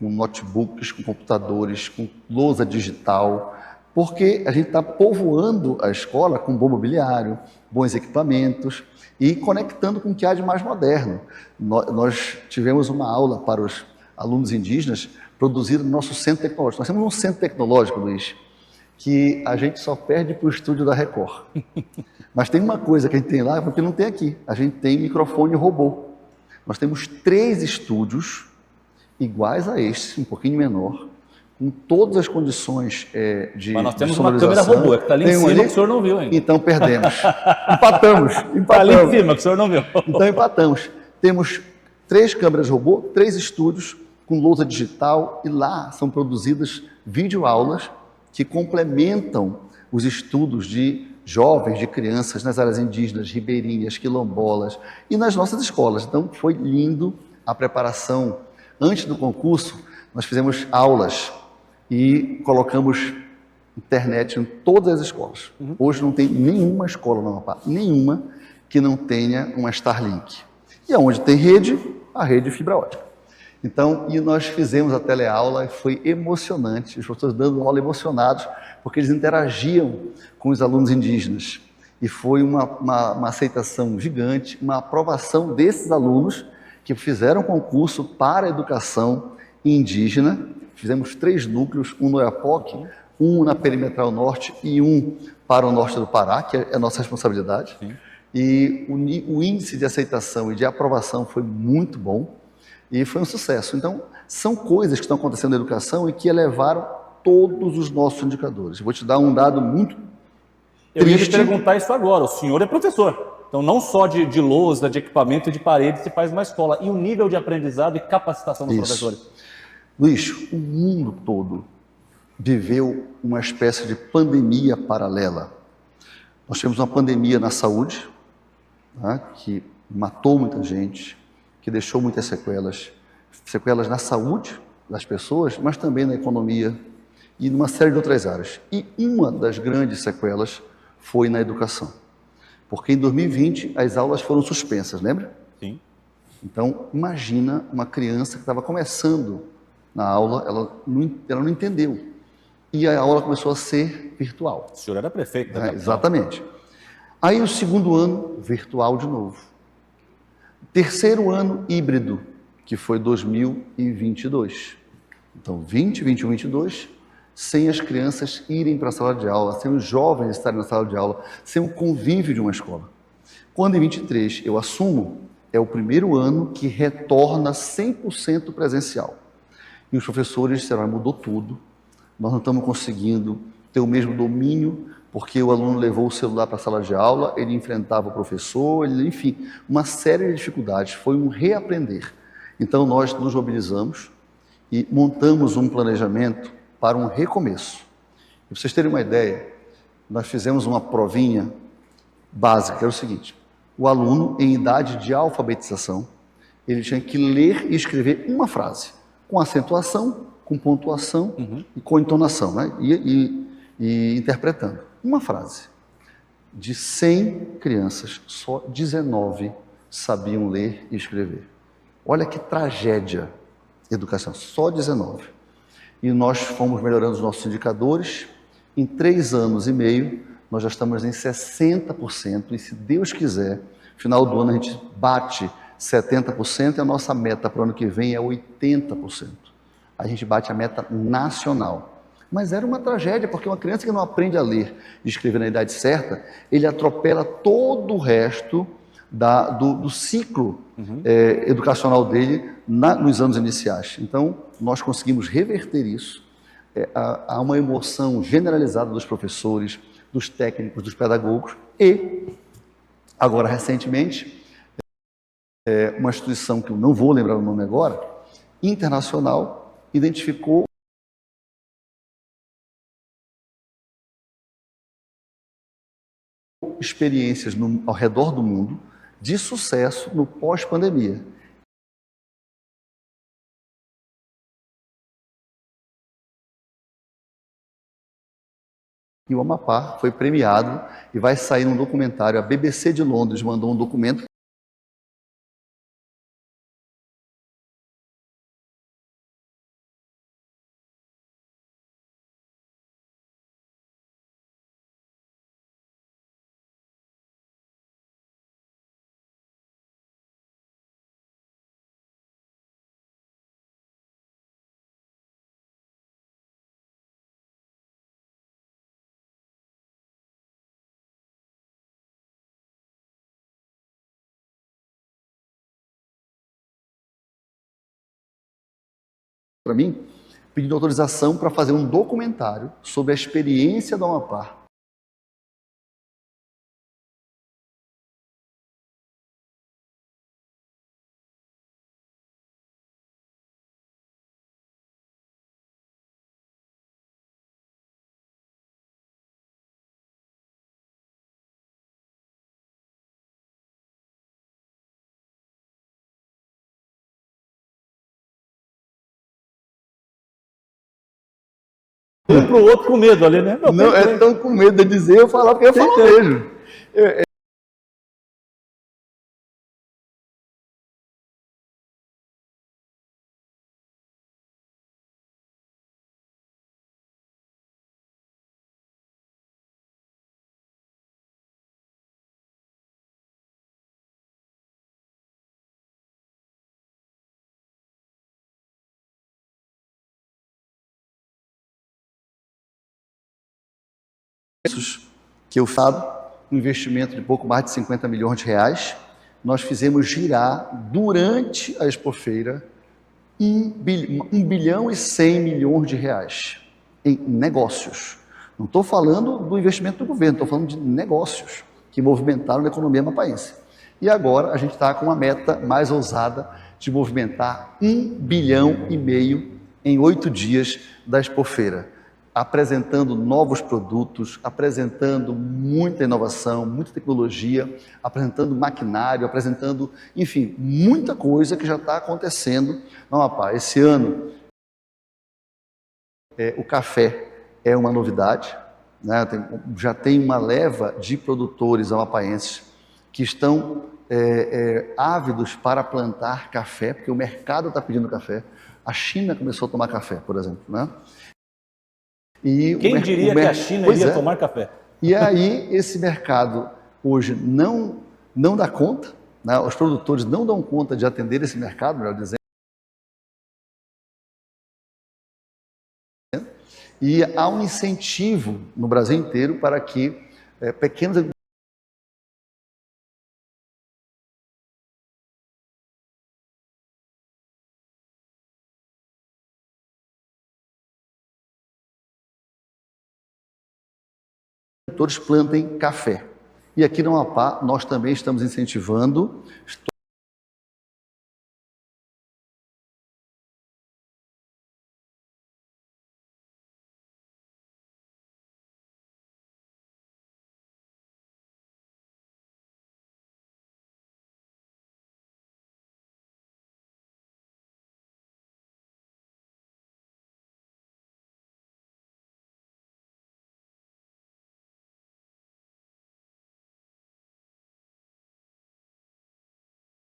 com notebooks, com computadores, com lousa digital, porque a gente está povoando a escola com bom mobiliário, bons equipamentos e conectando com o que há de mais moderno. Nós tivemos uma aula para os alunos indígenas produzida no nosso centro tecnológico. Nós temos um centro tecnológico, Luiz, que a gente só perde para o estúdio da Record. Mas tem uma coisa que a gente tem lá, porque não tem aqui. A gente tem microfone robô. Nós temos 3 estúdios iguais a este, um pouquinho menor, com todas as condições de Mas nós temos de uma câmera robô, que está ali em cima, que o senhor não viu ainda. Então perdemos. Empatamos. Está ali em cima, que o senhor não viu. Então empatamos. Temos 3 câmeras robô, 3 estúdios com lousa digital e lá são produzidas videoaulas que complementam os estudos de jovens, de crianças nas áreas indígenas, ribeirinhas, quilombolas e nas nossas escolas. Então foi lindo a preparação. Antes do concurso, nós fizemos aulas e colocamos internet em todas as escolas. Hoje não tem nenhuma escola no Amapá, nenhuma, que não tenha uma Starlink. E aonde tem rede, a rede fibra ótica. Então, e nós fizemos a teleaula e foi emocionante, os professores dando aula emocionados, porque eles interagiam com os alunos indígenas. E foi uma aceitação gigante, uma aprovação desses alunos que fizeram concurso para a educação indígena. Fizemos 3 núcleos, um no Oiapoque, um na Perimetral Norte e um para o norte do Pará, que é a nossa responsabilidade. Sim. E o índice de aceitação e de aprovação foi muito bom e foi um sucesso. Então, são coisas que estão acontecendo na educação e que elevaram todos os nossos indicadores. Eu vou te dar um dado muito Eu ia te perguntar isso agora. O senhor é professor. Então, não só de lousa, de equipamento e de parede se faz uma escola. E o nível de aprendizado e capacitação dos professores? Luiz, o mundo todo viveu uma espécie de pandemia paralela. Nós tivemos uma pandemia na saúde, né, que matou muita gente, que deixou muitas sequelas. Sequelas na saúde das pessoas, mas também na economia e numa série de outras áreas. E uma das grandes sequelas foi na educação. Porque em 2020 as aulas foram suspensas, lembra? Sim. Então, imagina uma criança que estava começando na aula, ela não entendeu. E a aula começou a ser virtual. O senhor era prefeito da capital. Exatamente. Aí o segundo ano, virtual de novo. Terceiro ano, híbrido, que foi 2022. Então, 20, 21, 22, sem as crianças irem para a sala de aula, sem os jovens estarem na sala de aula, sem o convívio de uma escola. Quando em 23 eu assumo, é o primeiro ano que retorna 100% presencial. E os professores disseram, mudou tudo, nós não estamos conseguindo ter o mesmo domínio, porque o aluno levou o celular para a sala de aula, ele enfrentava o professor, enfim, uma série de dificuldades, foi um reaprender. Então nós nos mobilizamos e montamos um planejamento para um recomeço. Para vocês terem uma ideia, nós fizemos uma provinha básica, que era o seguinte, o aluno em idade de alfabetização, ele tinha que ler e escrever uma frase, com acentuação, com pontuação e com entonação, né? e interpretando. Uma frase. De 100 crianças, só 19 sabiam ler e escrever. Olha que tragédia educação, só 19. E nós fomos melhorando os nossos indicadores. Em 3 anos e meio, nós já estamos em 60%. E se Deus quiser, no final do ano a gente bate 70% e a nossa meta para o ano que vem é 80%. A gente bate a meta nacional. Mas era uma tragédia, porque uma criança que não aprende a ler e escrever na idade certa, ele atropela todo o resto do ciclo educacional dele nos anos iniciais. Então, nós conseguimos reverter isso. Há uma emoção generalizada dos professores, dos técnicos, dos pedagogos e, agora recentemente, uma instituição que eu não vou lembrar o nome agora, internacional, identificou experiências ao redor do mundo de sucesso no pós-pandemia. E o Amapá foi premiado e vai sair um documentário. A BBC de Londres mandou um documento para mim, pedindo autorização para fazer um documentário sobre a experiência do Amapá. Um pro outro com medo ali, né? Não, é tão com medo de dizer, eu falar porque eu falo mesmo. que eu falo, um investimento de pouco mais de 50 milhões de reais, nós fizemos girar, durante a Expofeira, 1 bilhão e 100 milhões de reais em negócios. Não estou falando do investimento do governo, estou falando de negócios que movimentaram a economia mapaense. E agora a gente está com uma meta mais ousada de movimentar 1,5 bilhão em 8 dias da Expofeira, apresentando novos produtos, apresentando muita inovação, muita tecnologia, apresentando maquinário, apresentando, enfim, muita coisa que já está acontecendo no Amapá. Esse ano, o café é uma novidade, né? Já tem uma leva de produtores amapaenses que estão ávidos para plantar café, porque o mercado está pedindo café. A China começou a tomar café, por exemplo, né? E quem diria que a China iria tomar café? E aí esse mercado hoje não dá conta, né? Os produtores não dão conta de atender esse mercado, melhor dizendo. E há um incentivo no Brasil inteiro para que pequenos agricultores plantem café. E aqui no Amapá nós também estamos incentivando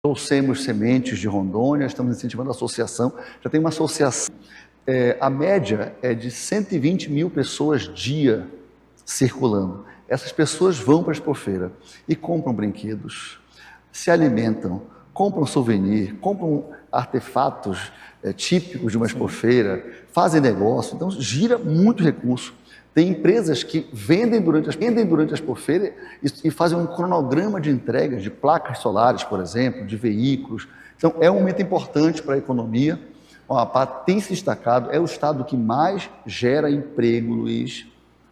trouxemos sementes de Rondônia, estamos incentivando a associação, já tem uma associação, a média é de 120 mil pessoas dia circulando. Essas pessoas vão para a Expofeira e compram brinquedos, se alimentam, compram souvenir, compram artefatos típicos de uma Expofeira, fazem negócio, então gira muito recurso. Tem empresas que vendem durante a Expofeira e fazem um cronograma de entregas de placas solares, por exemplo, de veículos. Então, é um momento importante para a economia. O Amapá tem se destacado, é o estado que mais gera emprego, Luiz,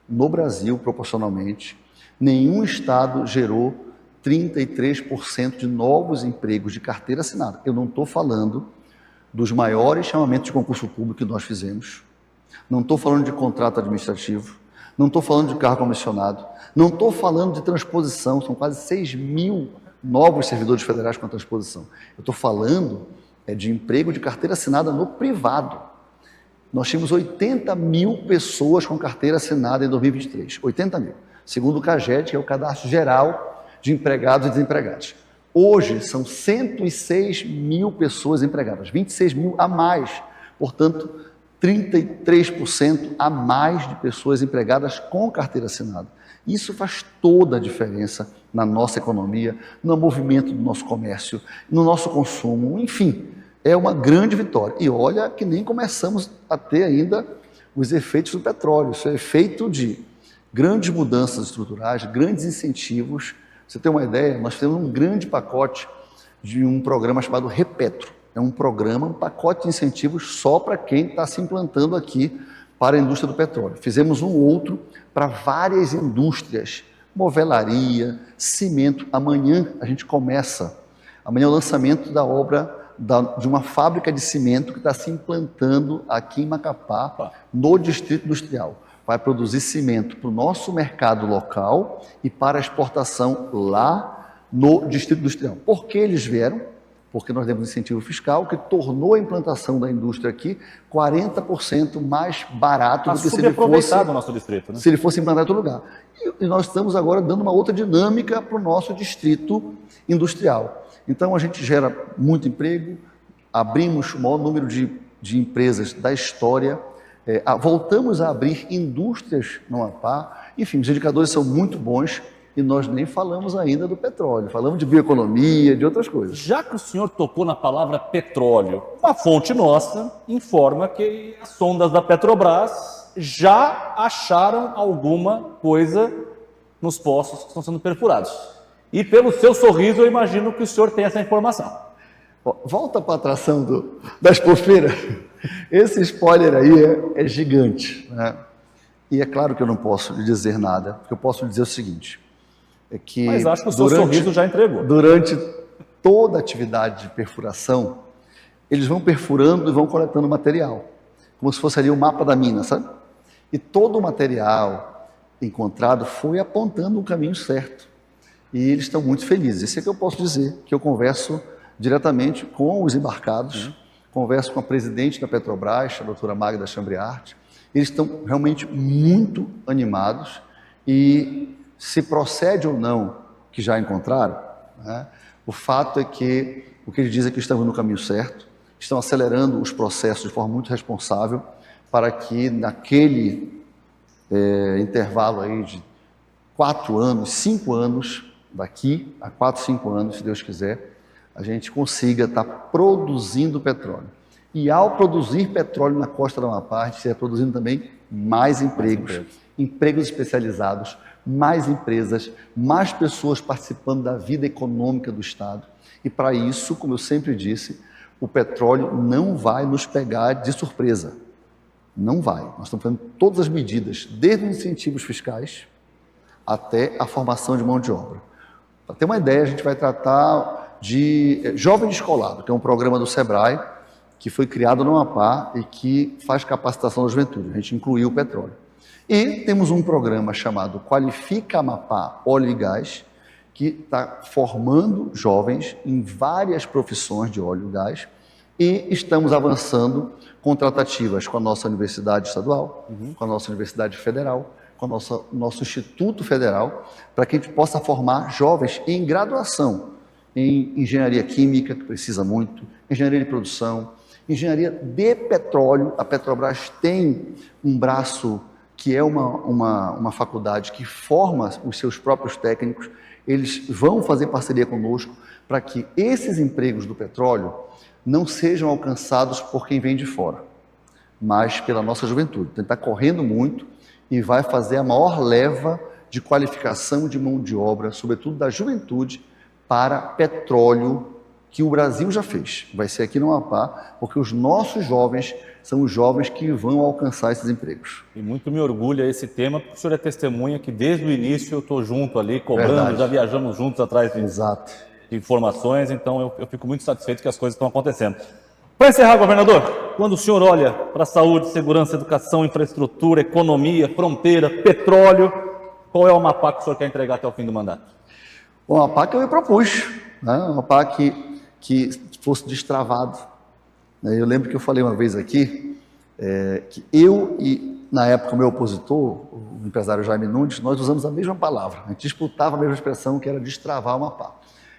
no Brasil, proporcionalmente. Nenhum estado gerou 33% de novos empregos de carteira assinada. Eu não estou falando dos maiores chamamentos de concurso público que nós fizemos. Não estou falando de contrato administrativo, não estou falando de cargo comissionado, não estou falando de transposição, são quase 6 mil novos servidores federais com a transposição. Eu estou falando de emprego de carteira assinada no privado. Nós tínhamos 80 mil pessoas com carteira assinada em 2023, 80 mil, segundo o CAGED, que é o Cadastro Geral de Empregados e Desempregados. Hoje são 106 mil pessoas empregadas, 26 mil a mais, portanto, 33% a mais de pessoas empregadas com carteira assinada. Isso faz toda a diferença na nossa economia, no movimento do nosso comércio, no nosso consumo, enfim, é uma grande vitória. E olha que nem começamos a ter ainda os efeitos do petróleo, isso é efeito de grandes mudanças estruturais, grandes incentivos. Você tem uma ideia, nós temos um grande pacote de um programa chamado Repetro. É um programa, um pacote de incentivos só para quem está se implantando aqui para a indústria do petróleo. Fizemos um outro para várias indústrias, movelaria, cimento. Amanhã a gente começa, amanhã é o lançamento da obra de uma fábrica de cimento que está se implantando aqui em Macapá, no Distrito Industrial. Vai produzir cimento para o nosso mercado local e para a exportação lá no Distrito Industrial. Por que eles vieram? Porque nós demos um incentivo fiscal que tornou a implantação da indústria aqui 40% mais barato do que se ele fosse no nosso distrito, né? Se ele fosse implantado em outro lugar. E nós estamos agora dando uma outra dinâmica para o nosso distrito industrial. Então a gente gera muito emprego, abrimos o maior número de empresas da história, voltamos a abrir indústrias no Amapá, enfim, os indicadores são muito bons. E nós nem falamos ainda do petróleo, falamos de bioeconomia, de outras coisas. Já que o senhor tocou na palavra petróleo, uma fonte nossa informa que as sondas da Petrobras já acharam alguma coisa nos poços que estão sendo perfurados. E pelo seu sorriso, eu imagino que o senhor tem essa informação. Volta para a atração da expofeira. Esse spoiler aí é gigante, né? E é claro que eu não posso lhe dizer nada, porque eu posso lhe dizer o seguinte, é que mas acho que o seu sorriso já entregou. Durante toda a atividade de perfuração, eles vão perfurando e vão coletando material, como se fosse ali o mapa da mina, sabe? E todo o material encontrado foi apontando um caminho certo. E eles estão muito felizes. Isso é que eu posso dizer, que eu converso diretamente com os embarcados, converso com a presidente da Petrobras, a doutora Magda Chambriard. Eles estão realmente muito animados e se procede ou não que já encontraram, né, o fato é que o que eles dizem é que estamos no caminho certo, estão acelerando os processos de forma muito responsável para que naquele intervalo aí de 4 anos, 5 anos, daqui a 4, 5 anos, se Deus quiser, a gente consiga estar produzindo petróleo. E ao produzir petróleo na costa do Amapá, a gente está produzindo também mais empregos, empregos especializados, mais empresas, mais pessoas participando da vida econômica do Estado. E para isso, como eu sempre disse, o petróleo não vai nos pegar de surpresa. Não vai. Nós estamos fazendo todas as medidas, desde os incentivos fiscais até a formação de mão de obra. Para ter uma ideia, a gente vai tratar de Jovem Descolado, que é um programa do Sebrae, que foi criado no Amapá e que faz capacitação da juventude. A gente incluiu o petróleo. E temos um programa chamado Qualifica Amapá Óleo e Gás, que está formando jovens em várias profissões de óleo e gás, e estamos avançando com tratativas com a nossa Universidade Estadual, com a nossa Universidade Federal, com o nosso Instituto Federal, para que a gente possa formar jovens em graduação, em engenharia química, que precisa muito, engenharia de produção, engenharia de petróleo. A Petrobras tem um braço que é uma faculdade que forma os seus próprios técnicos. Eles vão fazer parceria conosco para que esses empregos do petróleo não sejam alcançados por quem vem de fora, mas pela nossa juventude. Então, está correndo muito e vai fazer a maior leva de qualificação de mão de obra, sobretudo da juventude, para petróleo, que o Brasil já fez. Vai ser aqui no Amapá, porque os nossos jovens são os jovens que vão alcançar esses empregos. E muito me orgulha esse tema, porque o senhor é testemunha que desde o início eu estou junto ali, cobrando, Verdade. já viajamos juntos atrás de Exato. informações, então eu fico muito satisfeito que as coisas estão acontecendo. Para encerrar, governador, quando o senhor olha para a saúde, segurança, educação, infraestrutura, economia, fronteira, petróleo, qual é o Amapá que o senhor quer entregar até o fim do mandato? O Amapá que eu me propus, né? Um Amapá que fosse destravado. Eu lembro que eu falei uma vez aqui, que eu e, na época, o meu opositor, o empresário Jaime Nunes, nós usamos a mesma palavra, a gente disputava a mesma expressão, que era destravar o Amapá.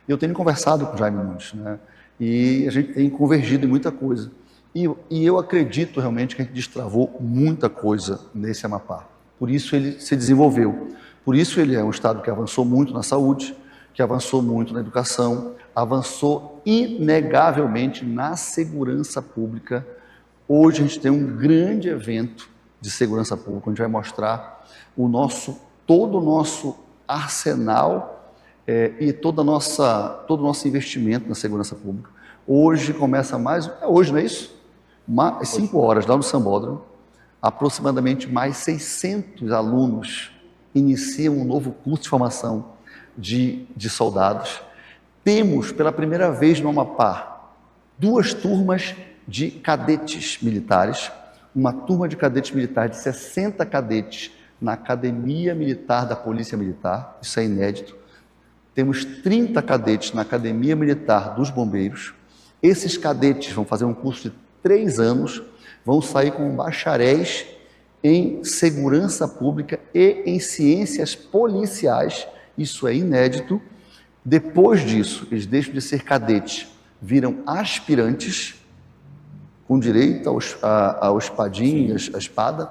Eu tenho conversado com o Jaime Nunes, né? E a gente tem convergido em muita coisa. E eu acredito realmente que a gente destravou muita coisa nesse Amapá. Por isso ele se desenvolveu. Por isso ele é um estado que avançou muito na saúde, que avançou muito na educação, avançou inegavelmente na segurança pública. Hoje a gente tem um grande evento de segurança pública, onde vai mostrar todo o nosso arsenal e todo o nosso investimento na segurança pública. Hoje começa hoje não é isso? 5 horas lá no Sambódromo, aproximadamente mais 600 alunos iniciam um novo curso de formação de soldados. Temos, pela primeira vez no Amapá, 2 turmas de cadetes militares, uma turma de cadetes militares de 60 cadetes na Academia Militar da Polícia Militar, isso é inédito. Temos 30 cadetes na Academia Militar dos Bombeiros. Esses cadetes vão fazer um curso de 3 anos, vão sair com bacharéis em segurança pública e em ciências policiais, isso é inédito. Depois disso, eles deixam de ser cadetes, viram aspirantes, com direito ao espadinho, à espada,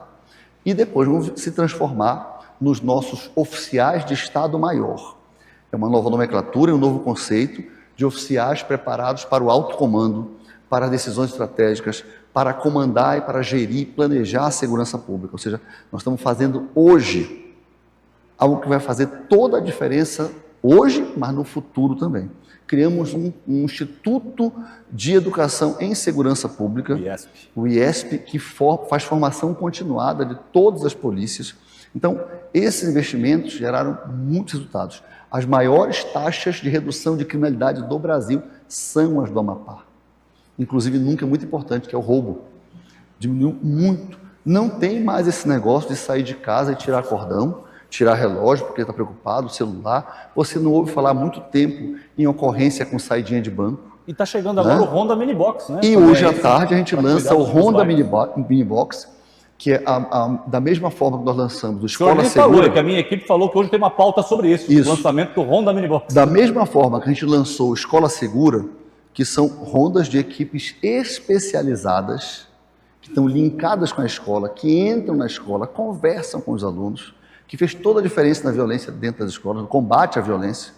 e depois vão se transformar nos nossos oficiais de Estado-Maior. É uma nova nomenclatura, um novo conceito de oficiais preparados para o alto comando, para decisões estratégicas, para comandar e para gerir, planejar a segurança pública. Ou seja, nós estamos fazendo hoje algo que vai fazer toda a diferença hoje, mas no futuro também. Criamos um Instituto de Educação em Segurança Pública, o IESP, que faz formação continuada de todas as polícias. Então, esses investimentos geraram muitos resultados. As maiores taxas de redução de criminalidade do Brasil são as do Amapá. Inclusive, nunca é muito importante, que é o roubo. Diminuiu muito. Não tem mais esse negócio de sair de casa e tirar cordão, tirar relógio porque está preocupado, celular. Você não ouve falar há muito tempo em ocorrência com saidinha de banco. E está chegando agora o Honda Minibox, né? E hoje à tarde a gente lança o Honda Minibox, que é da mesma forma que nós lançamos o Escola Segura. Que a minha equipe falou que hoje tem uma pauta sobre isso. O lançamento do Honda Minibox. Da mesma forma que a gente lançou o Escola Segura, que são Hondas de equipes especializadas, que estão linkadas com a escola, que entram na escola, conversam com os alunos, que fez toda a diferença na violência dentro das escolas, no combate à violência.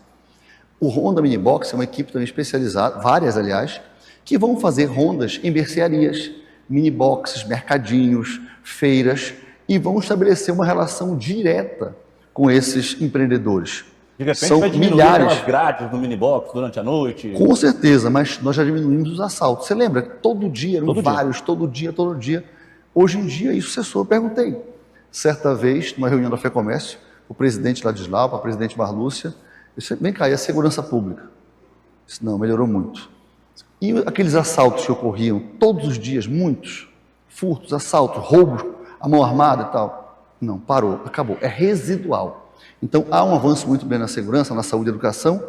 O Honda Minibox é uma equipe também especializada, várias aliás, que vão fazer rondas em mercearias, miniboxes, mercadinhos, feiras, e vão estabelecer uma relação direta com esses empreendedores. De repente São vai diminuir milhares. aquelas grades no minibox durante a noite? Com certeza, mas nós já diminuímos os assaltos. Você lembra? Todo dia, eram vários, todo dia. Hoje em dia isso cessou. Eu perguntei, certa vez, numa reunião da FEComércio, o presidente Ladislau, a presidente Marlúcia, disse, vem cá, e a segurança pública? Eu disse, não, melhorou muito. E aqueles assaltos que ocorriam todos os dias, muitos, furtos, assaltos, roubos, a mão armada e tal, não, parou, acabou, é residual. Então, há um avanço muito bem na segurança, na saúde e educação,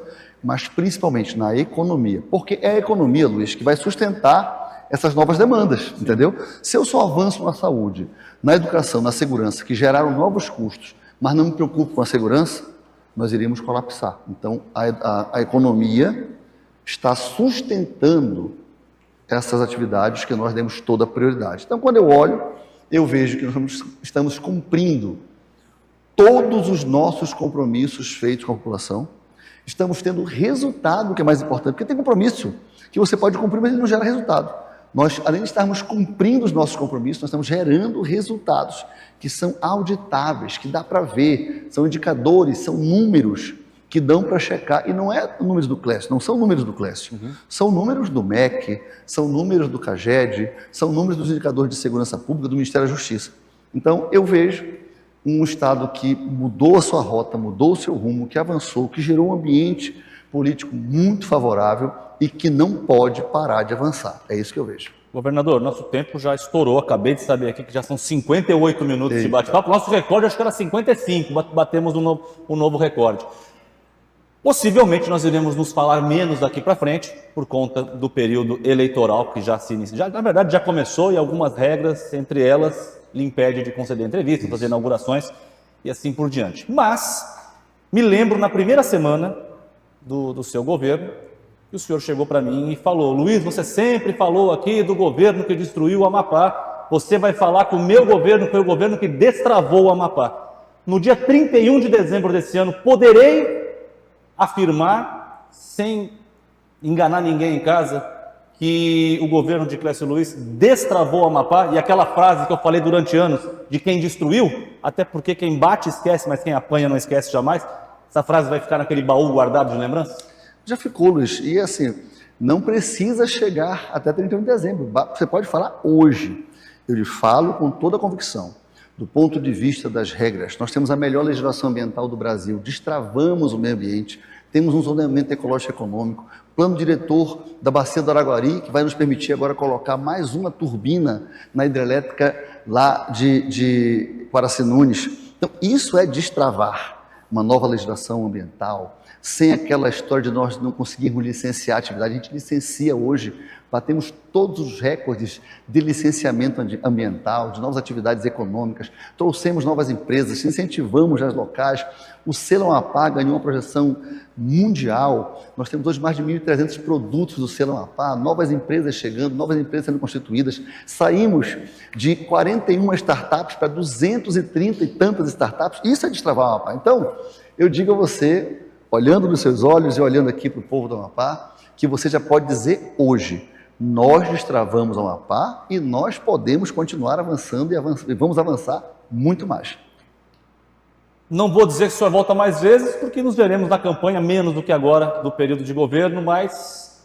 mas principalmente na economia. Porque é a economia, Luiz, que vai sustentar essas novas demandas, entendeu? Se eu só avanço na saúde, na educação, na segurança, que geraram novos custos, mas não me preocupo com a segurança, nós iríamos colapsar. Então, a economia está sustentando essas atividades que nós demos toda a prioridade. Então, quando eu olho, eu vejo que nós estamos cumprindo todos os nossos compromissos feitos com a população, estamos tendo resultado, que é mais importante, porque tem compromisso que você pode cumprir, mas ele não gera resultado. Nós, além de estarmos cumprindo os nossos compromissos, nós estamos gerando resultados que são auditáveis, que dá para ver, são indicadores, são números que dão para checar, e não é números do CLEST, não são números do CLEST, são números do MEC, são números do CAGED, são números dos indicadores de segurança pública do Ministério da Justiça. Então, eu vejo um Estado que mudou a sua rota, mudou o seu rumo, que avançou, que gerou um ambiente político muito favorável e que não pode parar de avançar. É isso que eu vejo. Governador, nosso tempo já estourou, acabei de saber aqui que já são 58 minutos de bate-papo. Nosso recorde acho que era 55, batemos um novo recorde. Possivelmente nós iremos nos falar menos daqui para frente, por conta do período eleitoral que já se inicia. Na verdade, já começou e algumas regras, entre elas, lhe impede de conceder entrevistas, fazer inaugurações e assim por diante. Mas, me lembro na primeira semana do seu governo, que o senhor chegou para mim e falou, Luiz, você sempre falou aqui do governo que destruiu o Amapá, você vai falar que o meu governo foi o governo que destravou o Amapá. No dia 31 de dezembro desse ano, poderei afirmar, sem enganar ninguém em casa, que o governo de Clécio Luiz destravou o Amapá, e aquela frase que eu falei durante anos, de quem destruiu, até porque quem bate esquece, mas quem apanha não esquece jamais, essa frase vai ficar naquele baú guardado de lembrança? Já ficou, Luiz, e assim, não precisa chegar até 31 de dezembro, você pode falar hoje, eu lhe falo com toda a convicção. Do ponto de vista das regras, nós temos a melhor legislação ambiental do Brasil, destravamos o meio ambiente, temos um zoneamento ecológico e econômico, plano diretor da Bacia do Araguari, que vai nos permitir agora colocar mais uma turbina na hidrelétrica lá de Quaraci-Nunes. Então, isso é destravar uma nova legislação ambiental, sem aquela história de nós não conseguirmos licenciar a atividade. A gente licencia hoje, batemos todos os recordes de licenciamento ambiental, de novas atividades econômicas, trouxemos novas empresas, incentivamos as locais, o selo Amapá ganhou uma projeção mundial, nós temos hoje mais de 1.300 produtos do selo Amapá, novas empresas chegando, novas empresas sendo constituídas, saímos de 41 startups para 230 e tantas startups, isso é destravar o Amapá. Então, eu digo a você, olhando nos seus olhos e olhando aqui para o povo do Amapá, que você já pode dizer hoje, Nós destravamos o Amapá e nós podemos continuar avançando e vamos avançar muito mais. Não vou dizer que o senhor volta mais vezes, porque nos veremos na campanha menos do que agora, do período de governo, mas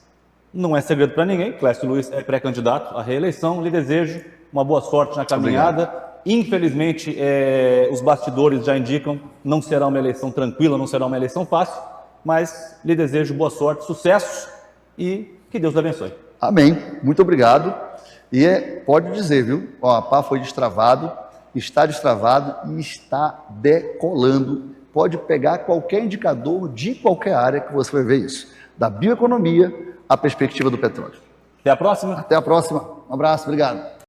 não é segredo para ninguém. Clécio Luiz é pré-candidato à reeleição. Lhe desejo uma boa sorte na caminhada. Obrigado. Infelizmente, os bastidores já indicam, não será uma eleição tranquila, não será uma eleição fácil, mas lhe desejo boa sorte, sucesso e que Deus lhe abençoe. Amém. Muito obrigado. E pode dizer, viu? O Amapá foi destravado, está destravado e está decolando. Pode pegar qualquer indicador de qualquer área que você vai ver isso. Da bioeconomia à perspectiva do petróleo. Até a próxima. Até a próxima. Um abraço. Obrigado.